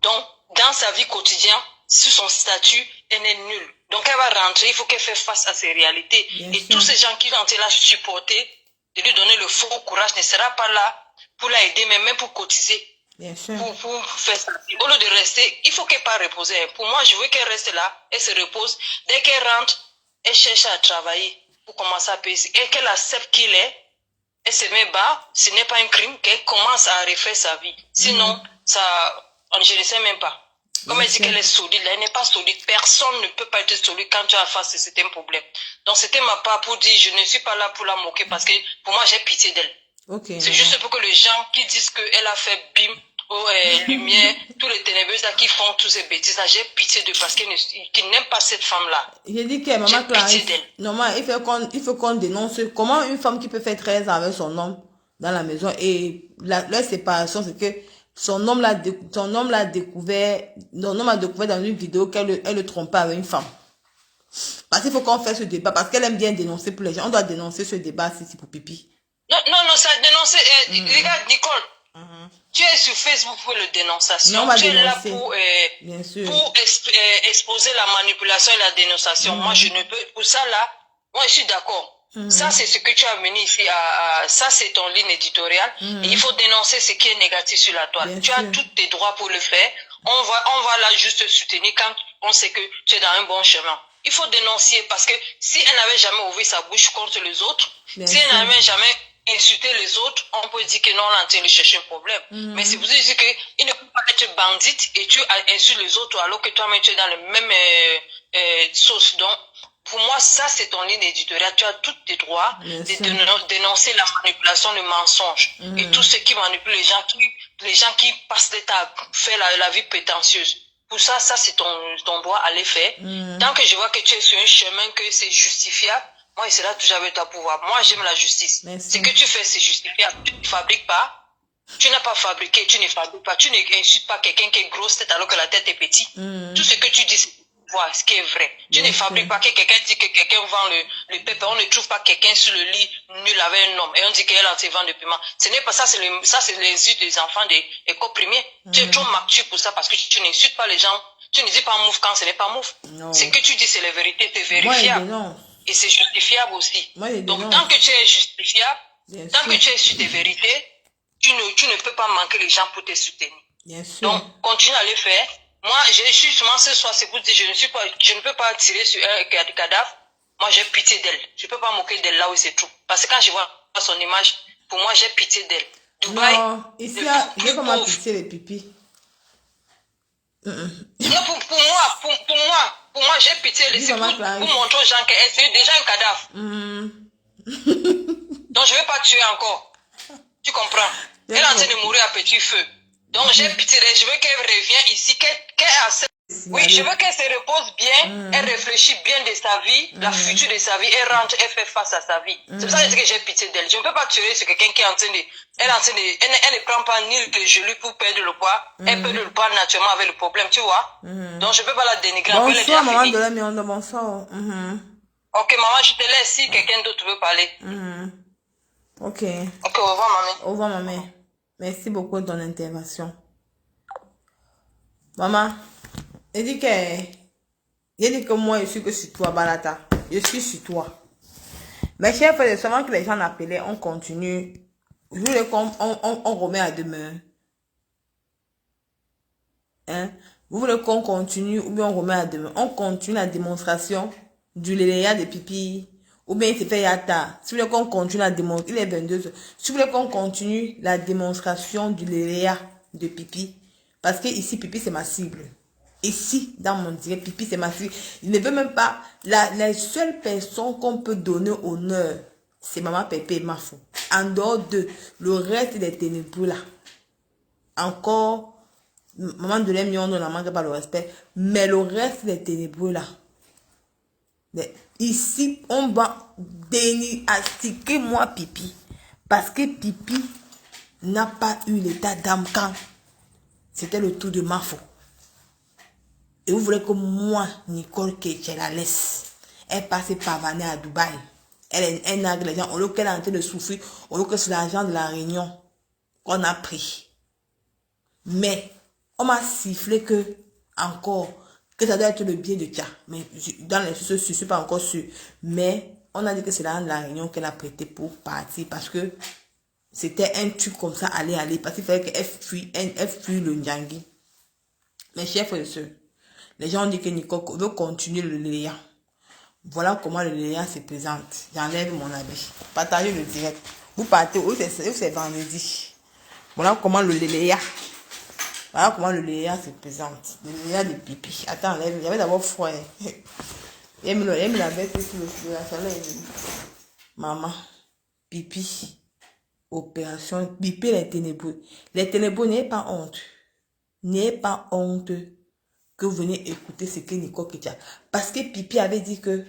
C: Donc, dans sa vie quotidienne, sur son statut, elle est nulle. Donc, elle va rentrer, il faut qu'elle fasse face à ces réalités. Et tous ces gens qui vont la supporter, de lui donner le faux courage, ne sera pas là pour la aider, mais même pour cotiser. Pour faire ça. Au lieu de rester, il faut qu'elle pas reposer. Pour moi, je veux qu'elle reste là, elle se repose. Dès qu'elle rentre, elle cherche à travailler pour commencer à payer. Et qu'elle accepte qu'il est, elle se met bas, ce n'est pas un crime, qu'elle commence à refaire sa vie. Sinon, ça, je ne sais même pas. Comme elle dit qu'elle est solide, là, elle n'est pas solide. Personne ne peut pas être solide quand tu as face à certains problèmes. Donc, c'était ma part pour dire, je ne suis pas là pour la moquer parce que pour moi, j'ai pitié d'elle.
A: Okay,
C: c'est juste pour que les gens qui disent qu'elle a fait bim, lumière, tous les ténébreux là qui font tous ces bêtises là, j'ai pitié d'eux parce qu'ils n'aiment pas cette femme-là.
A: J'ai dit que maman Clarisse, normalement, il faut qu'on dénonce comment une femme qui peut faire 13 ans avec son homme dans la maison et leur séparation, c'est que son homme l'a découvert dans une vidéo qu'elle le trompait avec une femme. Parce qu'il faut qu'on fasse ce débat, parce qu'elle aime bien dénoncer pour les gens. On doit dénoncer ce débat si c'est pour pipi.
C: Non, ça a dénoncé. Regarde, Nicole, tu es sur Facebook pour le dénonciation.
A: Non,
C: tu es là
A: bien sûr.
C: pour exposer la manipulation et la dénonciation. Moi, je ne peux. Pour ça, là, moi, je suis d'accord. Ça, c'est ce que tu as mené ici. Ça, c'est ton ligne éditoriale. Et il faut dénoncer ce qui est négatif sur la toile.
A: Bien
C: tu
A: sûr.
C: as tous tes droits pour le faire. On va là juste te soutenir quand on sait que tu es dans un bon chemin. Il faut dénoncer parce que si elle n'avait jamais ouvert sa bouche contre les autres, si elle n'avait jamais insulté les autres, on peut dire que non, on est en train de chercher un problème. Mais si vous dites qu'il ne peut pas être bandite et tu insultes les autres alors que toi-même tu es dans le même sauce. Donc, pour moi, ça c'est ton ligne éditoriale. Tu as tous tes droits de dénoncer la manipulation, le mensonge et tout ce qui manipule les gens qui passent l'état à faire la vie prétentieuse. Pour ça, c'est ton droit à les faire. Tant que je vois que tu es sur un chemin que c'est justifiable, moi, je serai toujours avec toi pour voir. Moi, j'aime la justice. Ce que tu fais, c'est justifiable. Tu ne fabriques pas. Tu n'as pas fabriqué, tu ne fabriques pas. Tu n'insultes pas quelqu'un qui est grosse tête alors que la tête est petite. Tout ce que tu dis, c'est voir ce qui est vrai. Tu ne fabriques pas que quelqu'un dit que quelqu'un vend le pépé. On ne trouve pas quelqu'un sur le lit nul avec un homme. Et on dit qu'elle a vend le piment. Ce n'est pas ça, c'est les insultes des enfants des écoles primaires. Tu es trop mature pour ça parce que tu n'insultes pas les gens. Tu ne dis pas mouf quand ce n'est pas mouf. Ce que tu dis, c'est la vérité, c'est vérifiable. Et c'est justifiable aussi. Donc, tant que tu es justifiable, tant que tu es sur tes vérités, tu ne peux pas manquer les gens pour te soutenir. Donc, continue à le faire. Moi, je suis souvent ce soir, c'est pour dire, je ne peux pas tirer sur un cadavre. Moi, j'ai pitié d'elle. Je ne peux pas moquer d'elle là où c'est tout. Parce que quand je vois son image, pour moi, j'ai pitié d'elle. Dubaï,
A: non, ici, il n'y a pas ma pitié les pipis.
C: Non, pour moi, j'ai pitié. C'est pour montrer aux gens qu'elle c'est déjà un cadavre. Donc, je ne vais pas tuer encore. Tu comprends? Elle est en train de mourir à petit feu. Donc, j'ai pitié d'elle. Je veux qu'elle revienne ici, qu'elle accepte. Oui, je veux qu'elle se repose bien, elle réfléchit bien de sa vie, la future de sa vie, elle rentre, elle fait face à sa vie. C'est pour ça que j'ai pitié d'elle. Je ne peux pas tuer sur quelqu'un qui est en train de... Elle ne prend pas ni le gelé pour perdre le poids. Elle perd le poids naturellement avec le problème, tu vois. Donc, je ne peux pas la dénigrer.
A: Bonsoir, maman de la Mionde, bonsoir.
C: Ok, maman, je te laisse si quelqu'un d'autre veut parler.
A: Ok,
C: au revoir, maman.
A: Au revoir, maman. Merci beaucoup de ton intervention. Maman, il dit que moi, je suis que sur toi, Balata. Je suis sur toi. Mais chers frères, seulement que les gens l'appelaient, on continue. Je voulais on remet à demain. Hein? Vous voulez qu'on continue ou bien on remet à demain? On continue la démonstration du léléa de pipi. Ou bien il se fait yata. Si vous voulez qu'on continue la démonstration, il est 22h. Si vous voulez qu'on continue la démonstration du léléa de pipi. Parce que ici, pipi, c'est ma cible. Ici, dans mon direct, pipi, c'est ma cible. Il ne veut même pas. La seule personne qu'on peut donner honneur, c'est maman Pépé et Mafo. En dehors de le reste des ténébreux là. Encore, maman de l'aime, on ne manque pas le respect. Mais le reste des ténébreux là. Ici, on va déniastiquer moi pipi. Parce que pipi n'a pas eu l'état d'âme quand c'était le tour de Mafo. Et vous voulez que moi, Nicole Keche, la laisse. Elle passe pavaner à Dubaï. Elle nague les gens. Au lieu qu'elle est en train de souffrir, au lieu que c'est l'argent de la Réunion qu'on a pris. Mais on m'a sifflé que, encore, que ça doit être le biais de Tcha. Mais dans les sources, je ne suis pas encore sûre. Mais on a dit que c'est l'argent de la Réunion qu'elle a prêté pour partir. Parce que c'était un truc comme ça, aller. Parce qu'il fallait qu'elle fuit le Nyangi. Mes chers frères et sœurs, les gens ont dit que Nicole veut continuer le léa. Voilà comment le léa se présente. J'enlève mon habit. Partagez le direct. Vous partez, c'est vendredi. Voilà comment le léa Voilà comment le léa se présente. Le léa de pipi. Attends, il y avait d'abord froid. Il me l'avait fait sur la chaleur. Maman, pipi, opération, pipi les ténébreux. Les ténébreux, n'ayez pas honte. N'ayez pas honte que vous venez écouter ce que Nicole Ketia. Parce que pipi avait dit que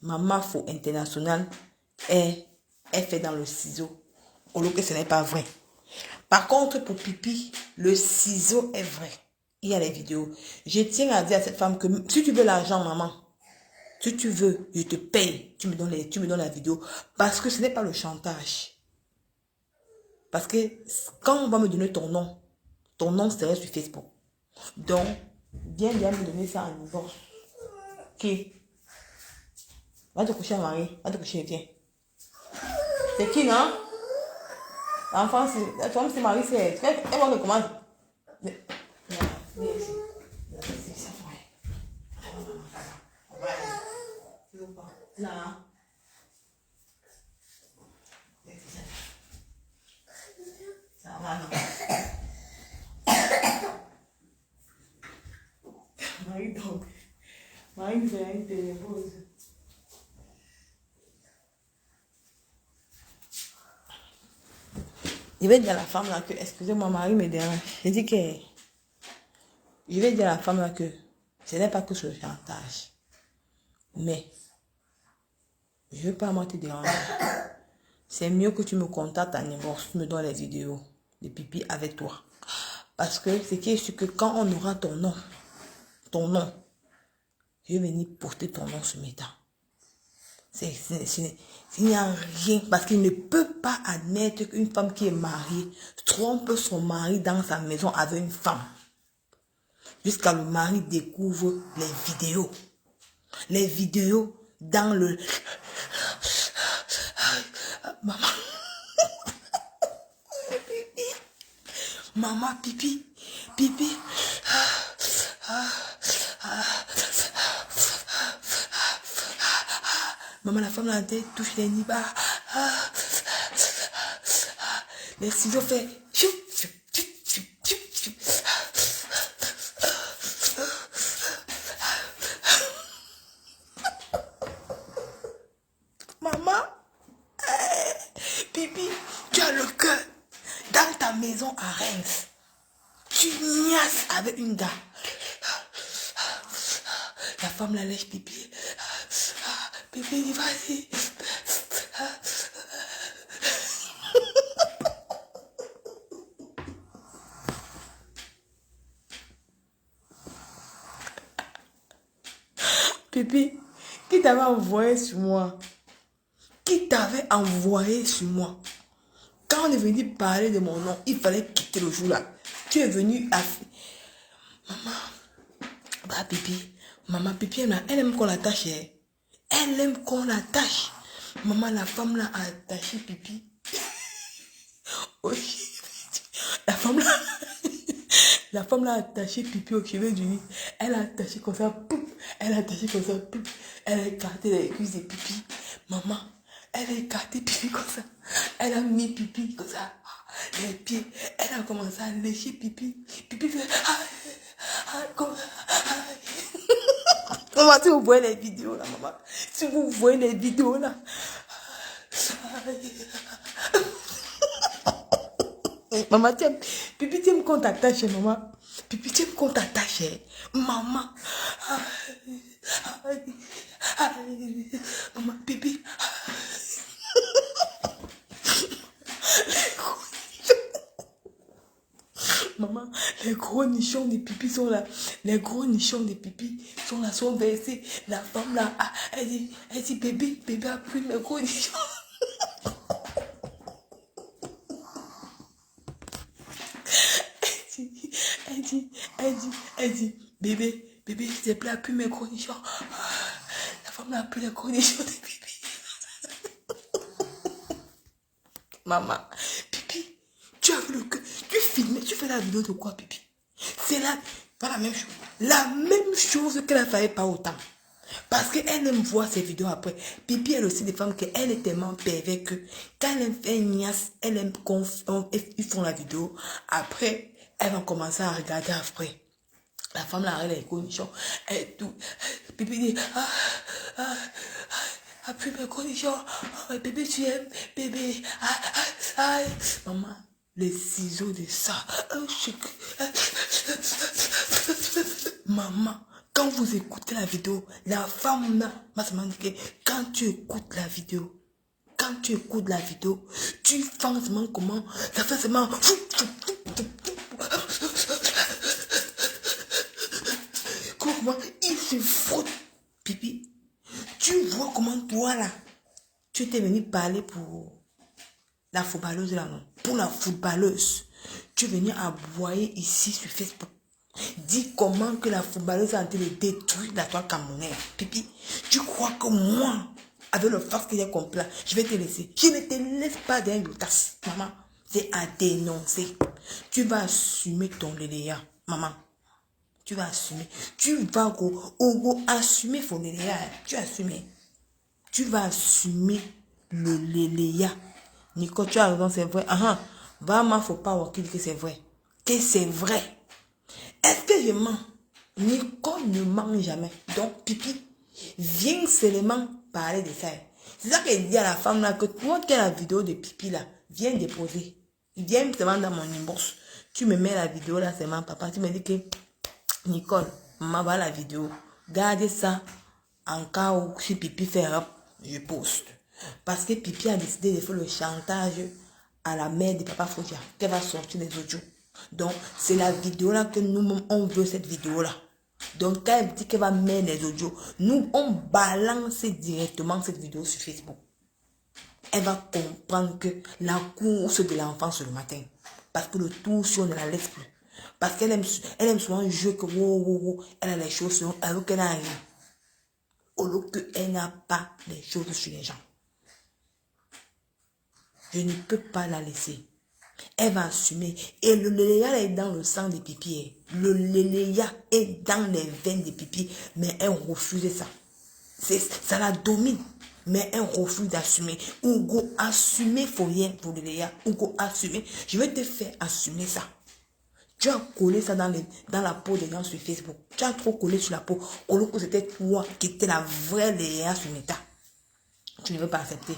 A: maman faux international est fait dans le ciseau. Au lieu que ce n'est pas vrai. Par contre, pour pipi, le ciseau est vrai. Il y a les vidéos. Je tiens à dire à cette femme que si tu veux l'argent, maman, si tu veux, je te paye. Tu me donnes la vidéo. Parce que ce n'est pas le chantage. Parce que quand on va me donner ton nom serait sur Facebook. Donc, viens me donner ça en divorce. Qui? Va te coucher à Marie. Va te coucher, viens. C'est qui, non? L'enfant, c'est Marie, c'est... Elle va me commander. Viens ici. Là. Ça va, non? Marie, donc. Marie, c'est une téléphone. Je vais dire à la femme là que, excusez-moi, Marie me dérange. Je dis que, je vais dire à la femme là que, ce n'est pas que ce chantage. Mais, je ne veux pas moi te déranger. C'est mieux que tu me contactes à divorce, tu me donnes les vidéos de pipi avec toi. Parce que ce qui est sûr que quand on aura ton nom, je vais venir porter ton nom sur mes dents. Il n'y a rien, parce qu'il ne peut pas admettre qu'une femme qui est mariée trompe son mari dans sa maison avec une femme. Jusqu'à le mari découvre les vidéos. Les vidéos dans le... Maman. Maman, pipi. Pipi. Maman, la femme là, elle touche les nibards. Les ciseaux fait. Maman, pipi, tu as le cœur dans ta maison à Reims. Tu niasses avec une dame. La femme la lèche pipi. Pipi, vas-y. Pipi, qui t'avait envoyé sur moi? Qui t'avait envoyé sur moi? Quand on est venu parler de mon nom, il fallait quitter le jour là. Tu es venu à... Maman, bah pipi, maman pipi, elle aime qu'on l'attache. Elle aime qu'on l'attache. Maman, la femme là a attaché pipi. La femme là a attaché pipi au cheveu du lit. Elle a attaché comme ça, poup. Elle a attaché comme ça, poup. Elle a écarté les cuisses et pipi. Maman, elle a écarté pipi comme ça. Elle a mis pipi comme ça. Les pieds. Elle a commencé à lécher pipi. Pipi fait... Maman, si vous voyez les vidéos là, maman. Si vous voyez les vidéos là. Maman, pipi, tu aimes qu'on t'attache, maman. Pipi, tu aimes qu'on t'attache, maman. Maman, pipi. Maman, les gros nichons de pipi sont là. Les gros nichons de pipi sont là, sont versés. La femme là, elle dit, bébé a pris mes gros nichons. Elle dit, bébé, s'il te plaît, appuie mes gros nichons. La femme là a pris les gros nichons de pipi. Maman, pipi, tu as vu le cœur, tu filmes, tu fais la vidéo de quoi, pipi? C'est pas la même chose. La même chose qu'elle a fait pas autant. Parce qu'elle aime voir ses vidéos après. Pipi, elle aussi des femmes qu'elle est tellement pervers que quand elle fait une niasse, elle aime ils font la vidéo. Après, Elle va commencer à regarder après. La femme là, elle est conditions. Et tout. Pipi dit, plus mes conditions. Oh, bébé, tu aimes, bébé. Maman, les ciseaux de ça. Maman, quand vous écoutez la vidéo, la femme là, quand tu écoutes la vidéo, tu fais seulement comment, ça fait seulement. Comment il se frotte, pipi. Tu vois comment toi là, tu étais venu parler pour la footballeuse là, non? Pour la footballeuse. Tu es venu aboyer ici sur Facebook. Dis comment que la footballeuse a été de détruire la toile camerounaise. Pipi, tu crois que moi, avec le fait que j'ai compris, je vais te laisser. Je ne te laisse pas d'un tasse, maman. C'est à dénoncer. Tu vas assumer ton léléa, maman. Tu vas assumer. Tu vas assumer ton léléa. Tu assumes. Tu vas assumer le léléa. Nico, tu as raison, c'est vrai. Vraiment, faut pas dire que c'est vrai. Que c'est vrai. Est-ce que je mens? Nicole ne ment jamais. Donc, pipi, viens seulement parler de ça. C'est ça qu'elle dit à la femme là, que toi qui as la vidéo de pipi là, viens déposer. Viens seulement dans mon inbox. Tu me mets la vidéo là seulement, papa. Tu me dis que, Nicole, maman va la vidéo. Gardez ça en cas où si pipi fait rap, je poste. Parce que pipi a décidé de faire le chantage à la mère de papa Fodia, qu'elle va sortir les audios. Donc, c'est la vidéo là que nous, on veut cette vidéo là. Donc, quand elle dit qu'elle va mettre les audios, nous, on balance directement cette vidéo sur Facebook. Elle va comprendre que la course de l'enfant c'est le matin. Parce que le tout sur on ne la laisse plus. Parce qu'elle aime souvent un jeu que elle a les choses sur alors qu'elle n'a rien. Au lieu qu'elle n'a pas les choses sur les gens. Je ne peux pas la laisser. Elle va assumer. Et le léléa est dans le sang des pipis. Le léléa est dans les veines des pipis. Mais elle refuse ça. Ça la domine. Mais elle refuse d'assumer. Ougo, assumer, faut rien pour le léléa. Ougo, assumer. Je vais te faire assumer ça. Tu as collé ça dans la peau des gens sur Facebook. Tu as trop collé sur la peau. Au lieu que c'était toi qui étais la vraie léléa sur l'état. Tu ne veux pas accepter.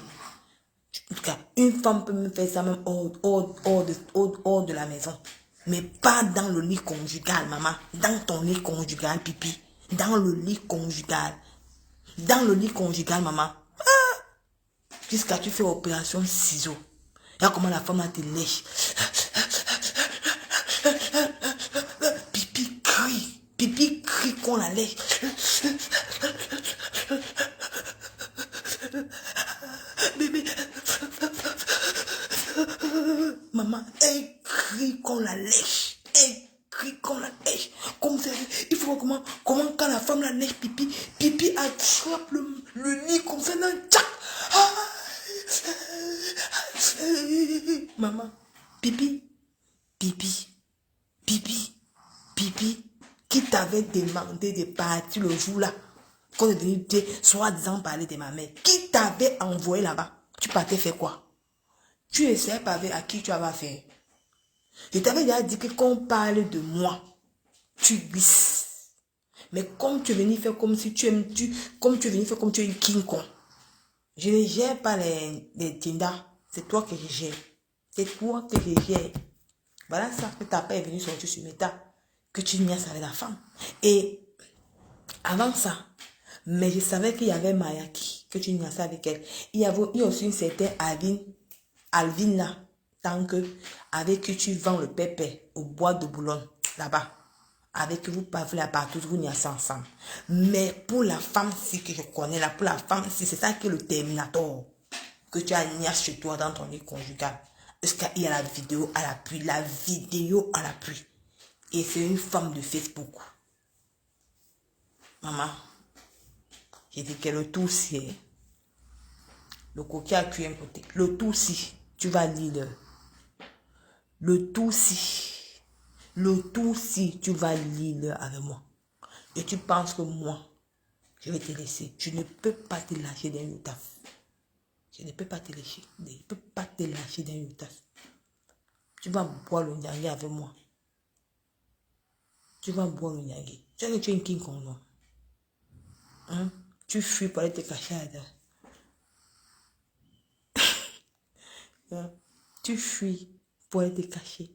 A: En tout cas, une femme peut me faire ça même hors de la maison. Mais pas dans le lit conjugal, maman. Dans ton lit conjugal, pipi. Dans le lit conjugal. Dans le lit conjugal, maman. Jusqu'à tu fais opération ciseaux. Regarde comment la femme a te lèche. Pipi crie. Pipi crie qu'on la lèche. Bébé. Maman, elle crie qu'on la lèche. Elle crie qu'on la lèche. Comme ça, il faut voir comment quand la femme la lèche, pipi attrape le nid comme ça dans le tchac. Maman, pipi, qui t'avait demandé de partir le jour là, quand tu es venu soi-disant parler de ma mère, qui t'avait envoyé là-bas, tu partais faire quoi? Tu essaies pas avec à qui tu avais affaire. Je t'avais déjà dit que quand on parle de moi, tu glisses. Mais comme tu es venu faire comme si tu aimes, comme tu es venu faire comme tu es une King Kong. Je ne gère pas les Tinder. C'est toi que je gère. C'est toi que je gère. Voilà ça que ta père est venu sortir sur Meta. Que tu niaises avec la femme. Et avant ça, mais je savais qu'il y avait Mayaki, que tu niaises avec elle. Il y a aussi une certaine Alvin là, tant que avec qui tu vends le pépé au bois de Boulogne, là-bas. Avec que vous parlez là partout, vous niaisez ensemble. Mais pour la femme, si que je connais là, pour la femme, si c'est ça qui est le Terminator, que tu as niaise chez toi dans ton lit conjugal. Parce qu'il y a la vidéo à l'appui, Et c'est une femme de Facebook. Maman, j'ai dit que le tout si, le coquille a cuit un côté. Le tout si, tu vas lire. Le tout si, tu vas lire avec moi. Et tu penses que moi, je vais te laisser. Je ne peux pas te lâcher d'un utaf. Je ne peux pas te lâcher. Je ne peux pas te lâcher d'un utaf. Tu vas boire le dernier avec moi. Tu vas boire le Nyangui. Tu es une King Kong, non? Hein? Tu fuis pour aller te cacher là-dedans. Hein? Tu fuis pour aller te cacher.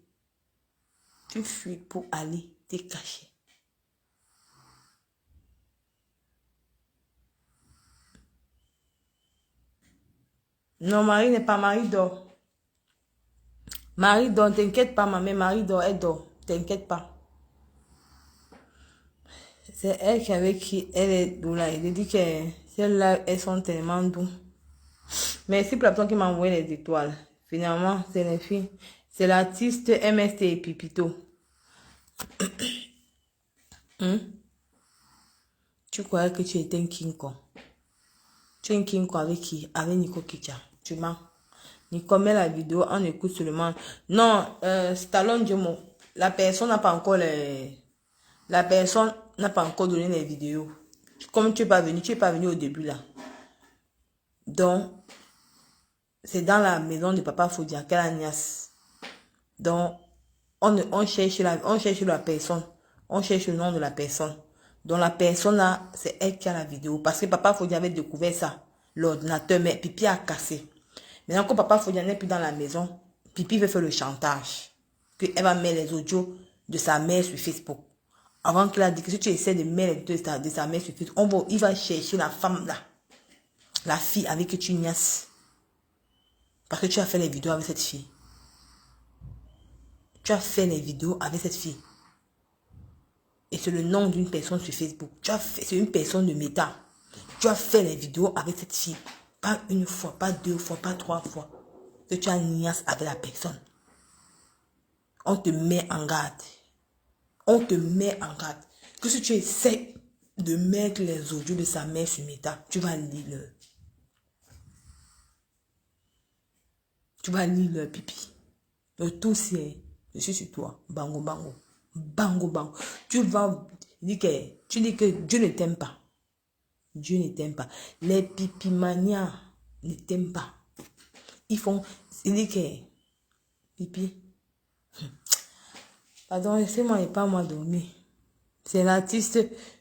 A: Tu fuis pour aller te cacher. Non, Marie n'est pas, Marie dort. Marie dort, t'inquiète pas, ma mère, Marie dort, elle dort. T'inquiète pas. C'est elle qui avec qui elle est doux là. Elle dit que celles-là, elles sont tellement douces. Merci pour la personne qui m'a envoyé les étoiles. Finalement, c'est les filles. C'est l'artiste MST et Pipito. Tu croyais que tu étais un King Kong. Tu es un King Kong avec qui? Avec Nico Kicha. Tu mens. Nico met la vidéo, on écoute seulement. Non, Stallone Diomo. La personne n'a pas encore les... La personne n'a pas encore donné les vidéos. Comme tu es pas venu au début là. Donc, c'est dans la maison de Papa Fodia qu'elle a niasse. Donc, on cherche la personne. On cherche le nom de la personne. Donc, la personne là, c'est elle qui a la vidéo. Parce que Papa Fodia avait découvert ça. L'ordinateur, mais Pipi a cassé. Maintenant que Papa Fodia n'est plus dans la maison, Pipi veut faire le chantage. Qu'elle va mettre les audios de sa mère sur Facebook. Avant qu'il a dit que si tu essaies de mettre de sa mère sur Facebook, il va chercher la femme là. La fille avec qui tu niasses. Parce que tu as fait les vidéos avec cette fille. Tu as fait les vidéos avec cette fille. Et c'est le nom d'une personne sur Facebook. C'est une personne de méta. Tu as fait les vidéos avec cette fille. Pas une fois, pas deux fois, pas trois fois. Que tu as niasse avec la personne. On te met en garde. On te met en garde. Que si tu essaies de mettre les audios de sa mère sur méta, tu vas lire le. Tu vas lire le pipi. Le tout c'est, je suis sur toi. Bango, bango. Bango, bango. Tu dis que Dieu ne t'aime pas. Dieu ne t'aime pas. Les pipimanias ne t'aiment pas. Il dit que pipi. Pardon, laissez-moi et pas moi dormir. C'est l'artiste.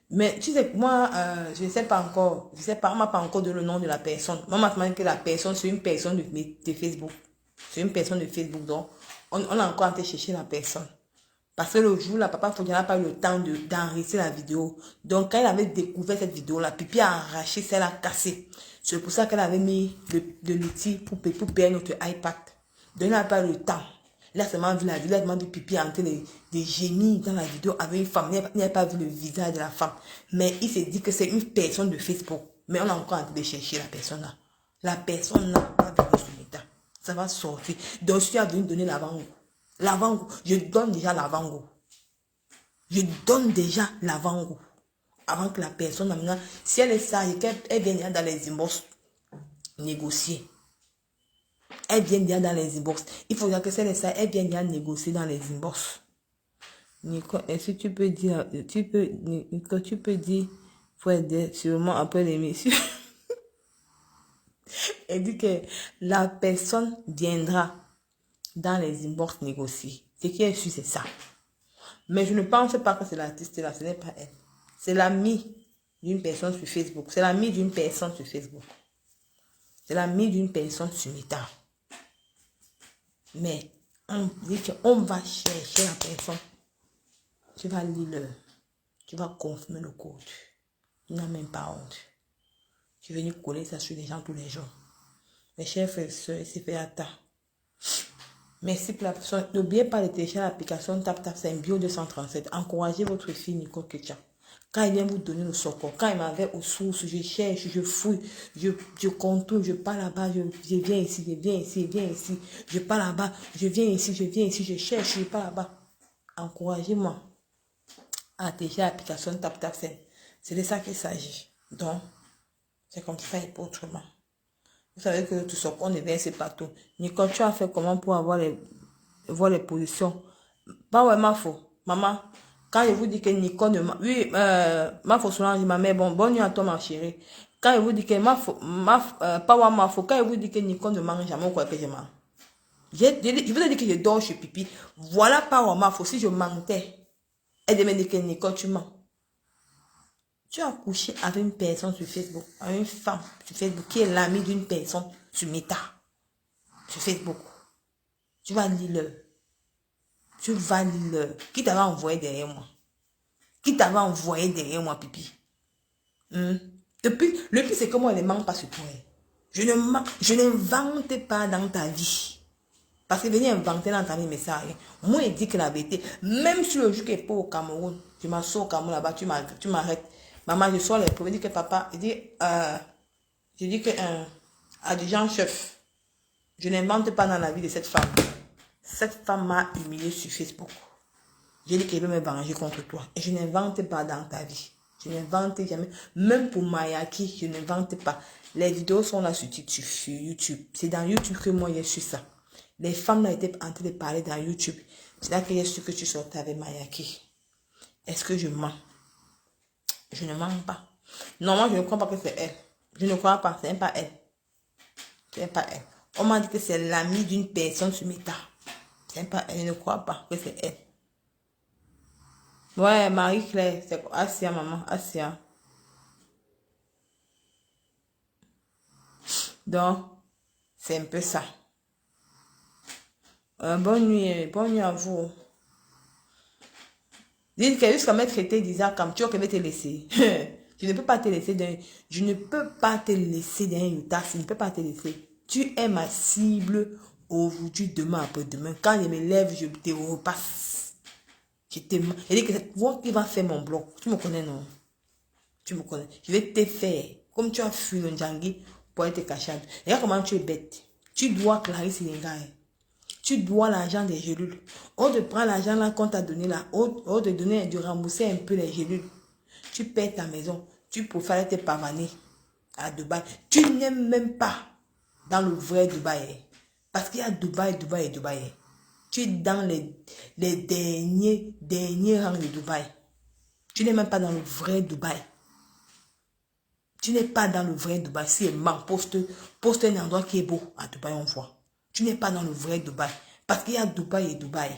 A: Mais tu sais, moi, je ne sais pas encore. Je ne sais pas, on m'a pas encore donné le nom de la personne. Moi, je m'a dit que la personne, c'est une personne de Facebook. C'est une personne de Facebook. Donc, on a encore été chercher la personne. Parce que le jour, là, Papa Fodia n'a pas eu le temps d'enregistrer la vidéo. Donc, quand il avait découvert cette vidéo, la Pipi a arraché, celle a cassé. C'est pour ça qu'elle avait mis de l'outil pour payer notre iPad. Donc, il n'a pas eu le temps. Il a seulement vu la vidéo, il a demandé Pipi en train de gémir dans la vidéo avec une femme. Il n'a pas vu le visage de la femme. Mais il s'est dit que c'est une personne de Facebook. Mais on a encore en train de chercher la personne là. La personne n'a pas vu sur l'état. Ça va sortir. Donc, je suis venu donner l'avant-goût. L'avant-goût. Je donne déjà l'avant-goût. Je donne déjà l'avant-goût. Avant que la personne, maintenant, si elle est sage, qu'elle vient dans les inbox négocier. Elle vient déjà dans les inbox. Il faudra que celle est sage, elle vienne déjà négocier dans les inbox. Nico, est-ce que tu peux dire, Nico, tu peux dire, faut aider sûrement après l'émission. Elle dit que la personne viendra dans les inbox négocier. Ce qui est sûr, c'est ça. Mais je ne pense pas que c'est l'artiste là, ce n'est pas elle. C'est l'ami d'une personne sur Facebook. C'est l'ami d'une personne sur Facebook. C'est l'ami d'une personne sur Meta. Mais on dit qu'on va chercher la personne. Tu vas lire tu vas confirmer le code. Tu n'as même pas honte. Tu es venu coller ça sur les gens tous les jours. Mes chers frères et sœurs, c'est fait à ta. Merci pour la personne. N'oubliez pas de télécharger l'application TapTap, c'est un bio 237. Encouragez votre fille Nicole Ketcha. Quand il vient vous donner le secours, quand il m'avait aux sources, je cherche, je fouille, je contourne, je pars là-bas, je viens ici, je viens ici, je viens ici, je pars là-bas, je viens ici, je cherche, je pars là-bas. Encouragez-moi à télécharger l'application TapTap, c'est de ça qu'il s'agit. Donc, c'est comme ça et pas autrement. Vous savez que tout ce qu'on devient, c'est partout. Nicole, tu as fait comment pour voir les positions? Pas vraiment faux. Maman, quand je vous dis que Nicole ne mange... Oui, ma faux Solange, ma mère, bonne nuit à toi, ma chérie. Quand je vous dis que pas ma faux, quand je vous dis que Nicole ne mange jamais, quoi que je mange. Je vous ai dit que je dors chez Pipi. Voilà pas ma faux. Si je mentais, Elle demande que Nicole, tu mens. Tu as couché avec une personne sur Facebook, avec une femme sur Facebook, qui est l'amie d'une personne sur Meta, sur Facebook. Tu vas lire leur. Tu vas lire leur. Qui t'avait envoyé derrière moi? Qui t'avait envoyé derrière moi, pipi? Depuis, le pire, c'est que moi, je ne mens pas sur toi. Je n'invente pas dans ta vie. Parce que venir inventer dans ta vie, mais ça rien. Moi, il dit que la vérité, même si le jour qui est pas au Cameroun, je m'assois au Cameroun là-bas, tu m'arrêtes. Maman, je sors les premiers, je dis que papa, je dis que, adjudant chef, je n'invente pas dans la vie de cette femme. Cette femme m'a humilié sur Facebook. J'ai dit qu'elle veut me venger contre toi. Et je n'invente pas dans ta vie. Je n'invente jamais. Même pour Mayaki, je n'invente pas. Les vidéos sont là sur YouTube. C'est dans YouTube que moi, j'ai su ça. Les femmes là étaient en train de parler dans YouTube. C'est là que j'ai su que tu sortais avec Mayaki. Est-ce que je mens? Je ne mens pas. Non, moi, je ne crois pas que c'est elle. Je ne crois pas. Ce n'est pas elle. Ce n'est pas elle. On m'a dit que c'est l'amie d'une personne sur Meta. Ce n'est pas elle. Je ne crois pas que c'est elle. Ouais, Marie-Claire. C'est Asia, maman. Asia. Donc, c'est un peu ça. Bonne nuit à vous. Dites que jusqu'à m'être traité d'Isaac comme tu vas te laisser. Je ne peux pas te laisser d'un. Je ne peux pas te laisser d'un Utah. Je ne peux pas te laisser. Tu es ma cible aujourd'hui, demain, après-demain. Quand je me lève, je te repasse. Je te. Je dis que c'est toi qui vas faire mon bloc. Tu me connais, non? Tu me connais. Je vais te faire. Comme tu as fui le Ndjangi pour être caché. Regarde comment tu es bête. Tu dois Clarisse Lingay. Tu dois l'argent des gélules. On te prend l'argent là qu'on t'a donné là. On te donner de rembourser un peu les gélules. Tu payes ta maison. Tu préfères te pavaner à Dubaï. Tu n'aimes même pas dans le vrai Dubaï. Parce qu'il y a Dubaï. Tu es dans les derniers rangs de Dubaï. Tu n'es même pas dans le vrai Dubaï. Tu n'es pas dans le vrai Dubaï. Si elle ment, poste un endroit qui est beau à Dubaï, on voit. Tu n'es pas dans le vrai Dubaï. Parce qu'il y a Dubaï et Dubaï.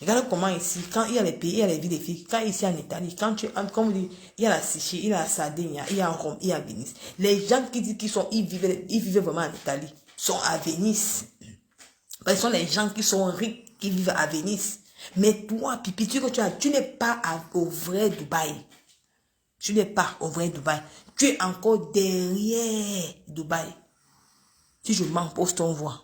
A: Regarde comment ici, quand il y a les pays, il y a les villes des filles. Quand ici en Italie, quand tu entres, comme vous dites, il y a la Sicile, il y a la Sardaigne, il y a Rome, il y a Venise. Les gens qui disent qu'ils vivent vraiment en Italie sont à Venise. Parce que ce sont les gens qui sont riches, qui vivent à Venise. Mais toi, pipi, tu n'es pas au vrai Dubaï. Tu n'es pas au vrai Dubaï. Tu es encore derrière Dubaï. Si je mens, pose ton voix.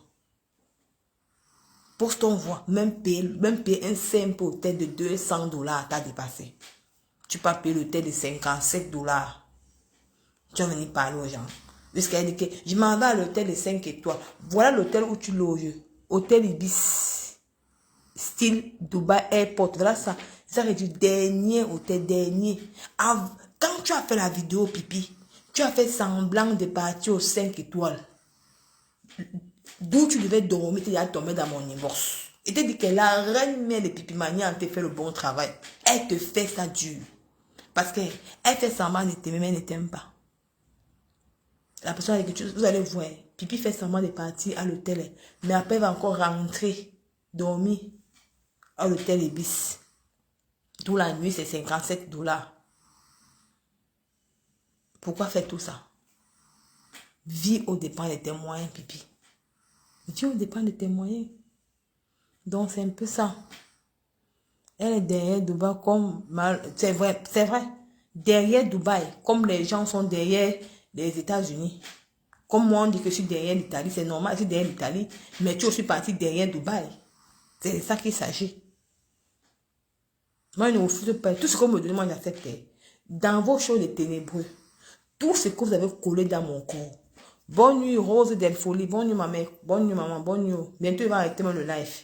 A: Pose ton voix. Même payer un simple hôtel de $200 t'as dépassé. Tu peux payer l'hôtel de $57. Tu vas venir parler aux gens. Jusqu'à dire que je m'en vais à l'hôtel de 5 étoiles. Voilà l'hôtel où tu loges. Hôtel Ibis. Style Dubaï Airport. Voilà ça. Ça c'est du dernier hôtel, dernier. Quand tu as fait la vidéo, pipi, tu as fait semblant de partir aux 5 étoiles. D'où tu devais dormir, tu as tombé dans mon divorce. Et te dit que la reine mère de Pipimania a fait le bon travail. Elle te fait ça dur. Parce qu'elle fait semblant de t'aimer, mais elle ne t'aime pas. La personne avec qui vous allez voir, Pipi fait semblant de partir à l'hôtel. Mais après, elle va encore rentrer, dormir à l'hôtel Ibis. D'où la nuit, c'est $57. Pourquoi faire tout ça? Vis au dépend de tes moyens, Pipi. Vis au dépend de tes moyens. Donc, c'est un peu ça. Elle est derrière Dubaï comme... C'est vrai, c'est vrai. Derrière Dubaï, comme les gens sont derrière les États-Unis. Comme moi, on dit que je suis derrière l'Italie, c'est normal, je suis derrière l'Italie, mais tu es aussi parti derrière Dubaï. C'est ça qu'il s'agit. Moi, je ne refuse pas. Tout ce que vous me donnez, moi, j'accepte. Dans vos choses les ténébreux, tout ce que vous avez collé dans mon corps. Bonne nuit, Rose Delfolie. Bonne nuit, ma mère. Bonne nuit, maman. Bonne nuit. Bientôt, il va arrêter le live.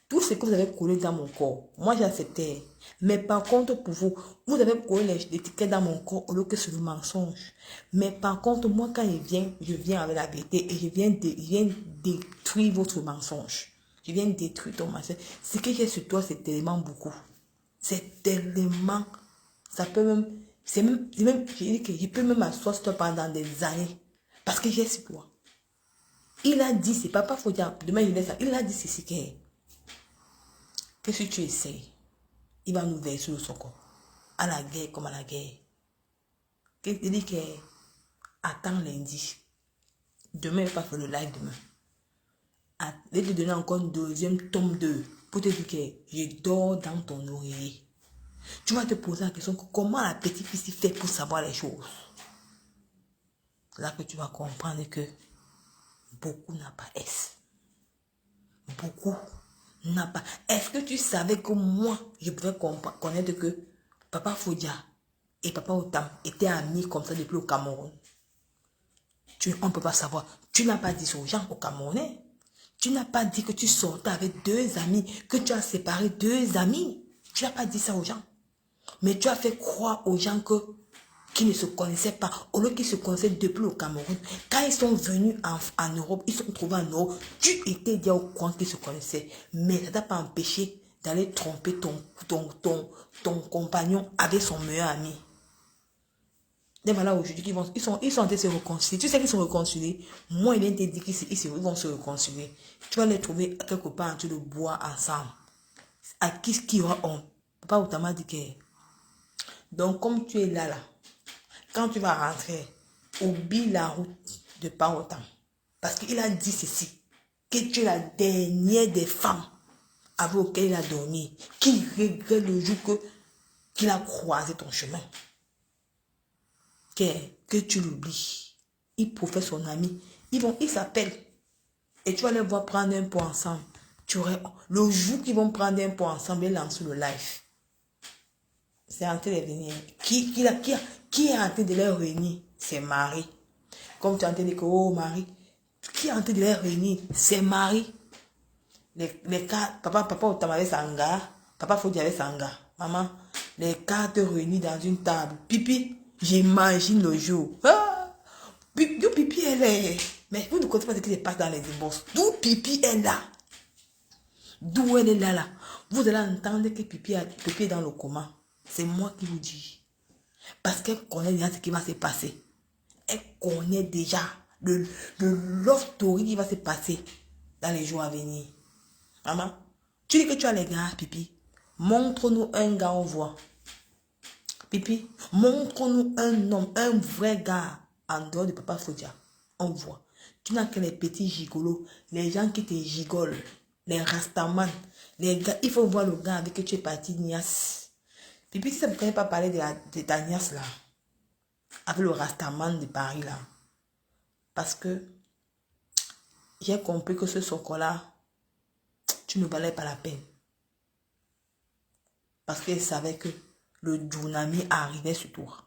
A: Tout ce que vous avez collé dans mon corps, moi, j'acceptais. Mais par contre, pour vous, vous avez collé l'étiquette dans mon corps au lieu que c'est le mensonge. Mais par contre, moi, quand je viens avec la vérité et je viens détruire votre mensonge. Je viens détruire ton mensonge. Ce que j'ai sur toi, c'est tellement beaucoup. C'est tellement... Ça peut même... je dis que je peux même m'asseoir sur toi pendant des années. Parce que j'ai sur toi. Il a dit, c'est papa, faut dire, demain il laisse ça. Il a dit, c'est ce que si tu essayes, il va nous verser le socor. À la guerre comme à la guerre. Qu'est-ce qu'il dit que attends lundi. Demain, il va pas faire le live demain. Je vais te donner encore une deuxième tome 2 pour te dire que je dors dans ton oreiller. Tu vas te poser la question comment la petite fille fait pour savoir les choses. Là que tu vas comprendre que beaucoup n'a pas S. Beaucoup n'a pas. Est-ce que tu savais que moi, je pouvais connaître que Papa Fodia et Papa Otam étaient amis comme ça depuis le Cameroun? On ne peut pas savoir. Tu n'as pas dit aux gens au Camerounais. Tu n'as pas dit que tu sortais avec 2 amis, que tu as séparé 2 amis. Tu n'as pas dit ça aux gens. Mais tu as fait croire aux gens qui ne se connaissaient pas, au lieu qu'ils se connaissaient depuis le Cameroun. Quand ils sont venus en Europe, ils sont trouvés en Europe, tu étais déjà au courant qu'ils se connaissaient. Mais ça ne t'a pas empêché d'aller tromper ton compagnon avec son meilleur ami. Et voilà, aujourd'hui, ils sont en train de se réconcilier. Tu sais qu'ils sont réconciliés. Moi, il vient te dire qu'ils vont se réconcilier. Tu vas les trouver quelque part en train de boire ensemble. À qui aura honte? Papa Outama dit que... Donc, comme tu es là, quand tu vas rentrer, oublie la route de Papa Outama. Parce qu'il a dit ceci, que tu es la dernière des femmes avec lesquelles il a dormi, qu'il regrette le jour qu'il a croisé ton chemin. Que tu l'oublies. Il professe son ami. Ils s'appellent. Et tu vas les voir prendre un pot ensemble. Le jour qu'ils vont prendre un pot ensemble, ils lancent le live. C'est en train de venir. Qui est en train de les réunir? C'est Marie. Comme tu es en train de dire que, oh Marie, qui est en train de les réunir? C'est Marie. Les cartes, papa Otam avait Sanga, Papa Fodi avait Sanga. Maman, les cartes réunies dans une table. Pipi, j'imagine le jour. Ah, Pipi, elle est. Mais vous ne connaissez pas ce qui se passe dans les divorces. D'où Pipi est là. D'où elle est là. Vous allez entendre que Pipi est dans le coma. C'est moi qui vous dis. Parce qu'elle connaît déjà ce qui va se passer. Elle connaît déjà le love story qui va se passer dans les jours à venir. Maman, tu dis que tu as les gars, Pipi. Montre-nous un gars, on voit. Pipi, montre-nous un homme, un vrai gars en dehors de Papa Fodia. On voit. Tu n'as que les petits gigolos, les gens qui te gigolent, les rastamans, les gars. Il faut voir le gars avec qui tu es parti, Nias. Pipi, si ça ne me connaît pas parler de ta Nias là, avec le rastaman de Paris là. Parce que j'ai compris que ce soco-là, tu ne valais pas la peine. Parce qu'elle savait que le Djounami arrivait sur toi.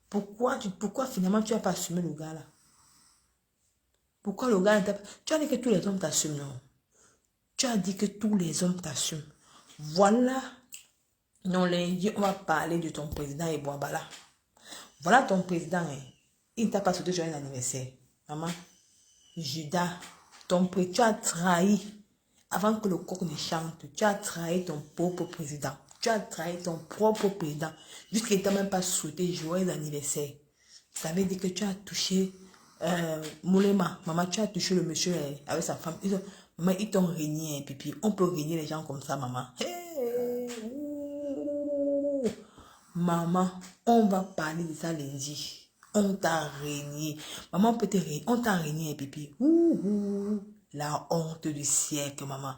A: Pourquoi finalement tu n'as pas assumé le gars là? Pourquoi le gars n'était pas... Tu as dit que tous les hommes t'assument, non? Tu as dit que tous les hommes t'assument. Voilà. Non, lundi, on va parler de ton président et Boabala. Voilà ton président. Hein. Il ne t'a pas souhaité joyeux anniversaire. Maman, Judas, tu as trahi. Avant que le coq ne chante, tu as trahi ton propre président. Tu as trahi ton propre président. Jusqu'il ne t'a même pas souhaité joyeux anniversaire. Ça veut dire que tu as touché Moulema. Maman, tu as touché le monsieur avec sa femme. Maman, ils t'ont régné, Pipi. On peut régner les gens comme ça, maman. Hey, maman, on va parler de ça lundi. On t'a régné. Maman, peut te régner. On t'a régné, Pipi. La honte du siècle, maman.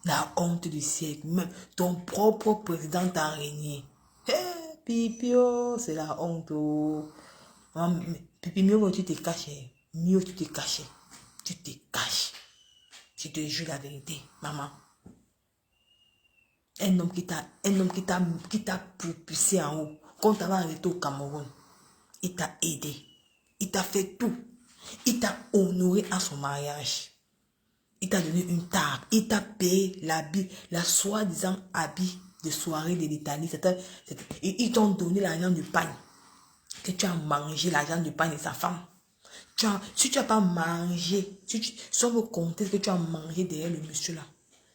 A: La honte du siècle. Même ton propre président t'a régné. Hey, Pipi, oh, c'est la honte. Oh. Maman, Pipi, mieux que tu te caches. Mieux tu te caches. Tu te caches. Je te jure la vérité, maman. Un homme qui t'a propulsé en haut. Quand tu avais arrêté au Cameroun, il t'a aidé. Il t'a fait tout. Il t'a honoré à son mariage. Il t'a donné une table. Il t'a payé l'habit, la soi-disant habit de soirée de l'Italie. Ils t'ont donné l'argent du pain. Que tu as mangé l'argent du pain de sa femme. Si tu n'as pas mangé, si on veut compter ce que tu as mangé derrière le monsieur là,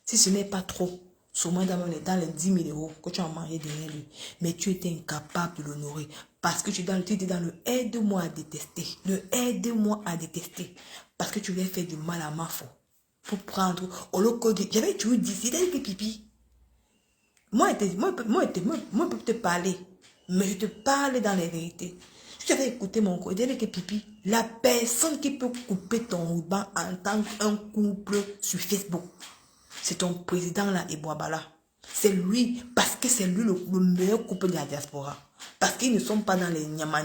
A: si ce n'est pas trop, sûrement dans les 10 000 euros que tu as mangé derrière lui, mais tu étais incapable de l'honorer parce que tu étais dans le aide-moi à détester. Le aide-moi à détester. Parce que tu lui as fait du mal à ma foi. Pour prendre, au lieu que j'avais toujours dit, c'était que Pipi. moi, je peux te parler. Mais je te parle dans les vérités. Si tu avais écouté mon côté, que pipi, la personne qui peut couper ton ruban en tant qu'un couple sur Facebook, c'est ton président là, Eboabala. C'est lui, parce que c'est lui le meilleur couple de la diaspora. Parce qu'ils ne sont pas dans les nyama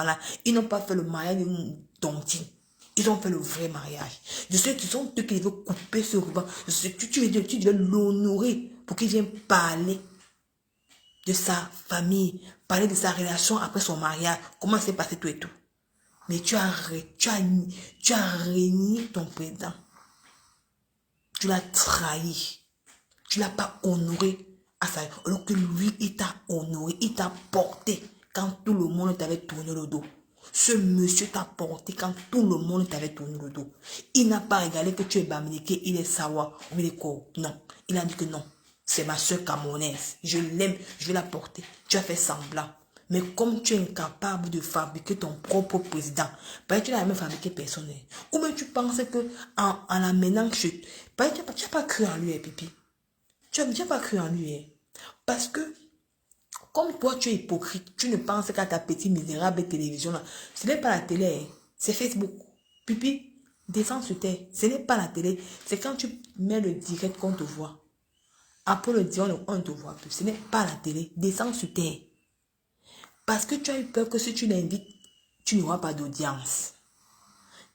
A: là. Ils n'ont pas fait le mariage de tontine. Ils ont fait le vrai mariage. Je sais que ce sont eux qui veulent couper ce ruban. Tu devais l'honorer pour qu'il vienne parler de sa famille, parler de sa relation après son mariage, comment s'est passé tout et tout. Mais tu as régné ton président. Tu l'as trahi. Tu ne l'as pas honoré à ça. Alors que lui, il t'a honoré, il t'a porté quand tout le monde t'avait tourné le dos. Ce monsieur t'a porté quand tout le monde t'avait tourné le dos. Il n'a pas regardé que tu es baminiqué, il est sawa, ou il est quoi. Non, il a dit que non. C'est ma soeur camerounaise. Je l'aime, je vais la porter. Tu as fait semblant. Mais comme tu es incapable de fabriquer ton propre président, parce que tu n'as même fabriqué personne. Ou bien tu penses que en l'amenant chez... Tu n'as pas cru en lui, Pipi. Tu n'as pas cru en lui. Parce que, comme toi, tu es hypocrite, tu ne penses qu'à ta petite misérable télévision là. Ce n'est pas la télé, c'est Facebook. Pipi, descends sur terre. Ce n'est pas la télé. C'est quand tu mets le direct qu'on te voit. Après le direct, on ne te voit plus. Ce n'est pas la télé. Descends sur terre. Parce que tu as eu peur que si tu l'invites, tu n'auras pas d'audience.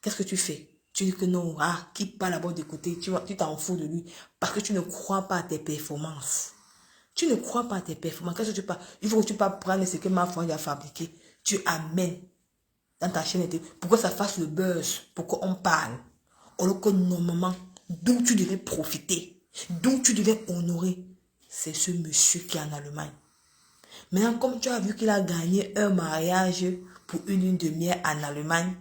A: Qu'est-ce que tu fais? Tu dis que non, quitte pas là-bas de côté, tu t'en fous de lui. Parce que tu ne crois pas à tes performances. Tu ne crois pas à tes performances. Qu'est-ce que tu parles? Il faut que tu pas prendre ce que ma foi a fabriqué. Tu amènes dans ta chaîne pour que ça fasse le buzz, pour qu'on parle. Alors que normalement, d'où tu devais profiter, d'où tu devais honorer, c'est ce monsieur qui est en Allemagne. Maintenant, comme tu as vu qu'il a gagné un mariage pour une demi-heure en Allemagne,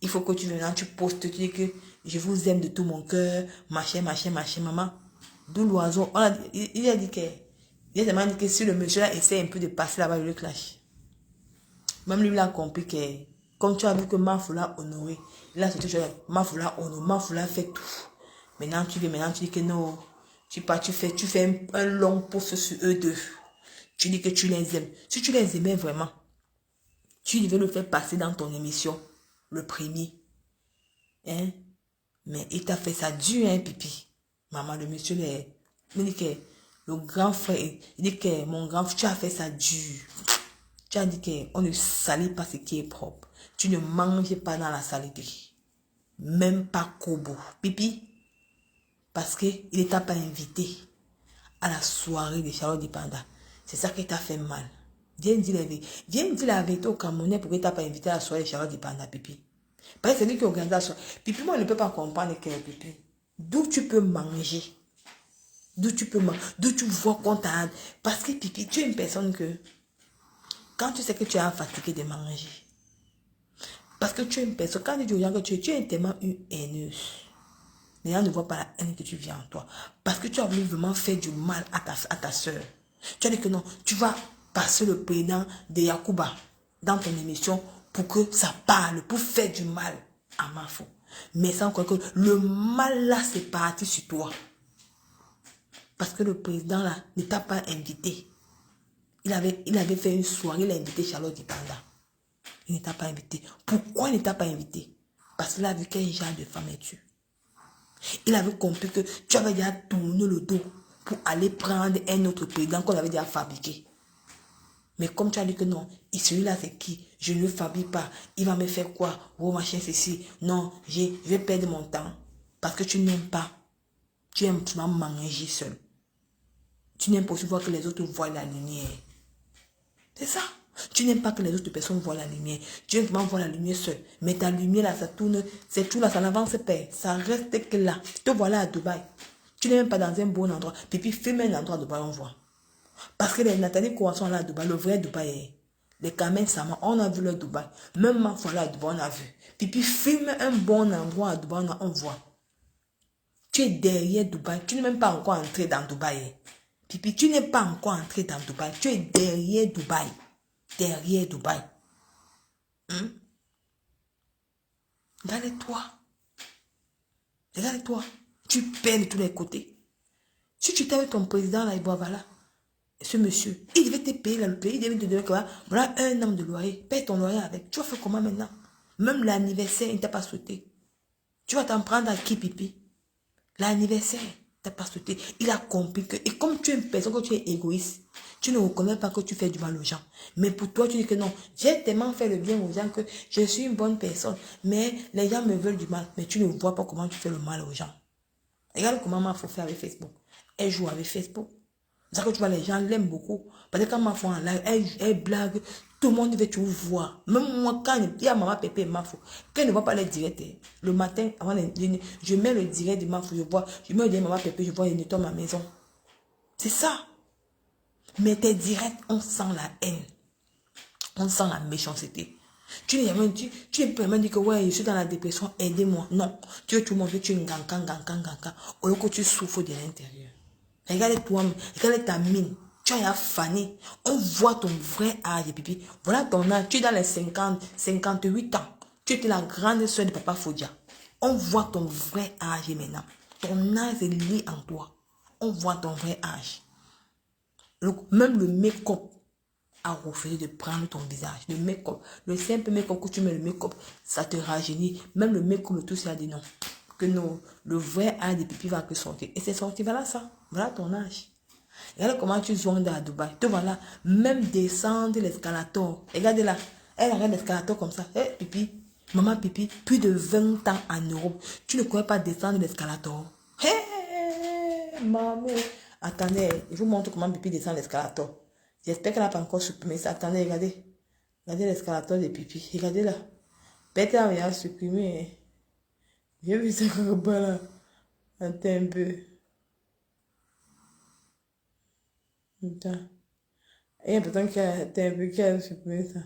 A: il faut que tu postes, tu dis que je vous aime de tout mon cœur, machin, maman. D'où l'oiseau. Il a dit que si le monsieur là essaie un peu de passer là-bas, il le clash. Même lui, il a compris que, comme tu as vu que Mafoula a honoré, il a sorti, Mafoula honore, Mafoula fait tout. Maintenant, tu dis que non, tu fais un long post sur eux deux. Tu dis que tu les aimes. Si tu les aimais vraiment, tu devais le faire passer dans ton émission, le premier. Hein? Mais il t'a fait ça dur, hein, Pipi. Maman, le monsieur, il dit que le grand frère, il dit que mon grand frère, tu as fait ça dur. Tu as dit qu'on ne salit pas ce qui est propre. Tu ne manges pas dans la saleté. Même pas Kobo. Pipi, parce qu'il ne t'a pas invité à la soirée de Charlotte Dipanda. C'est ça qui t'a fait mal. Viens me dire la vérité au Camerounais pourquoi il t'a pas invité à la soirée de Charlotte Dipanda, Pipi. Parce que c'est lui qui organise la soirée. Pipi, moi, je ne peux pas comprendre que Pipi. D'où tu peux manger. D'où tu vois qu'on t'a... Parce que Pipi, tu es une personne que... Quand tu sais que tu es fatigué de manger. Parce que tu es une personne... Quand tu dis aux gens que tu es tellement une haineuse. Les gens ne voient pas la haine que tu viens en toi. Parce que tu as voulu vraiment faire du mal à ta soeur. Tu as dit que non, tu vas passer le président de Yacouba dans ton émission pour que ça parle, pour faire du mal à Mafo. Mais sans quoi que le mal là, c'est parti sur toi. Parce que le président là ne t'a pas invité. Il avait fait une soirée, il a invité Charlotte Dipanda. Il ne t'a pas invité. Pourquoi il ne t'a pas invité? Parce qu'il a vu quel genre de femme es-tu. Il avait compris que tu avais déjà tourné le dos pour aller prendre un autre président qu'on avait déjà fabriqué. Mais comme tu as dit que non, et celui-là c'est qui? Je ne le fabrique pas. Il va me faire quoi? Oh machin, ceci. Non, je vais perdre mon temps. Parce que tu n'aimes pas. Tu aimes seulement manger seul. Tu n'aimes pas aussi voir que les autres voient la lumière. C'est ça. Tu n'aimes pas que les autres personnes voient la lumière. Tu aimes vraiment voir la lumière seule. Mais ta lumière là, ça tourne. C'est tout là, ça n'avance pas. Ça reste que là. Tu te vois là à Dubaï. Tu n'es même pas dans un bon endroit. Puis filme un endroit à Dubaï, on voit. Parce que les Nathalie Coasson là à Dubaï, le vrai Dubaï, les Kamen Sama, on a vu le Dubaï. Même ma fois là à Dubaï, on a vu. Puis filme un bon endroit à Dubaï, on voit. Tu es derrière Dubaï. Tu n'es même pas encore entré dans Dubaï. Puis tu n'es pas encore entré dans Dubaï. Tu es derrière Dubaï. Derrière Dubaï. Regarde-toi. Regarde-toi. Tu perds de tous les côtés. Si tu étais avec ton président là, voilà. Ce monsieur, il devait te payer là, le pays, il devait te donner quoi? Voilà 1 an de loyer. Paye ton loyer avec. Tu vas faire comment maintenant? Même l'anniversaire, il ne t'a pas sauté. Tu vas t'en prendre à qui, pipi? L'anniversaire, t'as pas sauté. Il a compris que, et comme tu es une personne, que tu es égoïste, tu ne reconnais pas que tu fais du mal aux gens. Mais pour toi, tu dis que non, j'ai tellement fait le bien aux gens que je suis une bonne personne. Mais les gens me veulent du mal. Mais tu ne vois pas comment tu fais le mal aux gens. Regarde comment ma faut faire avec Facebook. Elle joue avec Facebook. C'est ça que tu vois, les gens l'aiment beaucoup. Parce que quand ma fille en live, elle blague, tout le monde veut toujours voir. Même moi, quand il y a maman Pépé et ma fille, quand elle ne voit pas les directs, le matin, avant je mets le direct de ma fille, je vois, je mets le direct de maman Pépé, je vois, il nettoie ma maison. C'est ça. Mais tes directs, on sent la haine. On sent la méchanceté. Tu ne peux même dire que ouais, je suis dans la dépression, aidez-moi. Non. Tu veux tout le monde, tu es un gankan. Au lieu que tu souffres de l'intérieur. Regarde toi, regarde ta mine. Tu as fané. On voit ton vrai âge, pipi. Voilà ton âge. Tu es dans les 50, 58 ans. Tu étais la grande soeur de Papa Fodia. On voit ton vrai âge maintenant. Ton âge est lié en toi. On voit ton vrai âge. Donc, même le make-up a refusé de prendre ton visage. Le make-up, le simple make-up que tu mets, le make-up, ça te rajeunit. Même le make-up, le tout, ça a dit non. Que non, le vrai âge des pipis va que sortir. Et c'est sorti, voilà ça. Voilà ton âge. Regarde comment tu zondes à Dubaï. Te voilà, même descendre l'escalator. Regardez là. Elle arrête l'escalator comme ça. Hé, pipi. Maman pipi, plus de 20 ans en Europe. Tu ne connais pas descendre l'escalator. Hé, maman. Attendez, je vous montre comment pipi descend l'escalator. J'espère qu'elle n'a pas encore supprimé ça. Attendez, regardez. Regardez l'escalator de pipi. Regardez là. Peut-être qu'elle a supprimé. J'ai vu ça quelque part là. Attends un peu. Attends. Il y a peut-être qu'elle a un peu qu'elle a supprimé ça.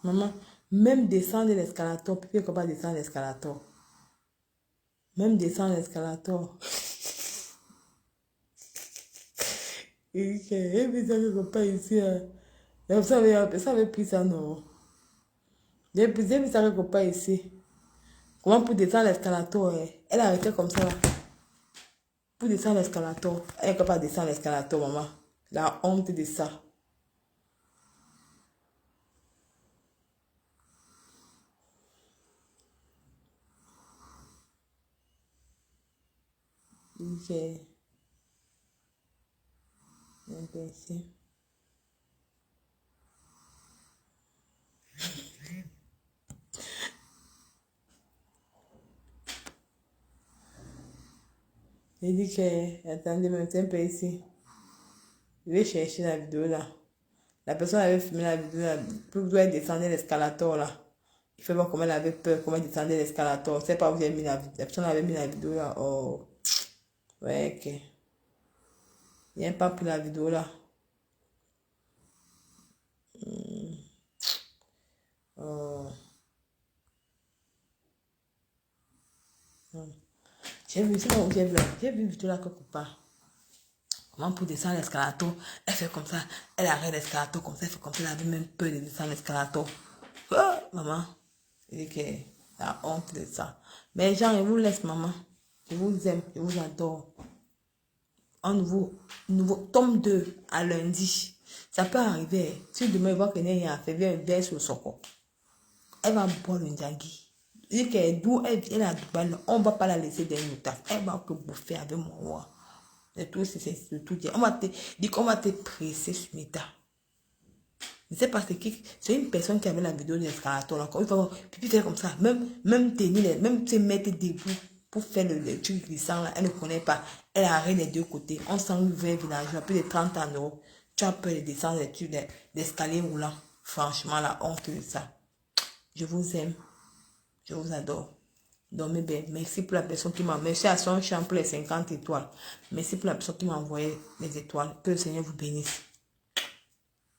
A: Maman, même descendre l'escalator, pipi ne peut pas descendre l'escalator. Même descendre l'escalator. Il dit que, vu ça quelque part ici. Ça avait pris ça, non. J'ai vu ça quelque part ici. Comment pour descendre l'escalator, elle a arrêté comme ça là. Pour descendre l'escalator. Elle n'est capable de descendre l'escalator, maman. La honte de ça. Ok. Ici. Il dit que, attendez, maintenant un peu ici. Je vais chercher la vidéo là. La personne avait filmé la vidéo là. Pour elle descendre l'escalator là. Il fait voir comment elle avait peur, comment elle descendait l'escalator. Je sais pas où j'ai mis la vidéo. La personne avait mis la vidéo là. Oh. Ouais, ok. Il n'y a pas pris la vidéo là. Oh. J'ai vu, c'est où j'ai vu là. J'ai vu une vidéo là quelque part. Comment pour descendre l'escalator, elle fait comme ça, elle arrête l'escalator comme ça, elle fait comme ça, elle avait même peur de descendre l'escalator. Oh, maman, il dit que la honte de ça. Mais Jean, je vous laisse, maman. Je vous aime, je vous adore. Un nouveau tome 2 à lundi. Ça peut arriver. Si demain il voit qu'il n'y a rien à faire, viens sur le soco. Elle va boire le ndjagi. Il dit que d'où elle vient à Dubaï, on ne va pas la laisser dans une tasse. Elle va que bouffer avec moi. Et tout, c'est tout dire. On va te presser sur Meta. Je sais pas c'est qui. C'est une personne qui avait la vidéo de l'escalator là. Il va pipi faire comme ça. Même tenir, même se mettre debout pour faire le truc glissant là. Elle ne connaît pas. Elle arrête les deux côtés. On s'en ouvert village, plus de 30 €. Tu as peur de descendre l'escalier roulant. Franchement, la honte de ça. Je vous aime. Je vous adore. Dormez bien. Merci pour la personne qui m'a... Merci à son champ pour les 50 étoiles. Merci pour la personne qui m'a envoyé les étoiles. Que le Seigneur vous bénisse.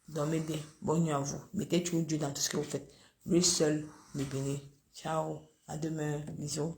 A: Dormez bien. Bonne nuit à vous. Mettez toujours Dieu dans tout ce que vous faites. Lui seul me bénit. Ciao. À demain. Bisous.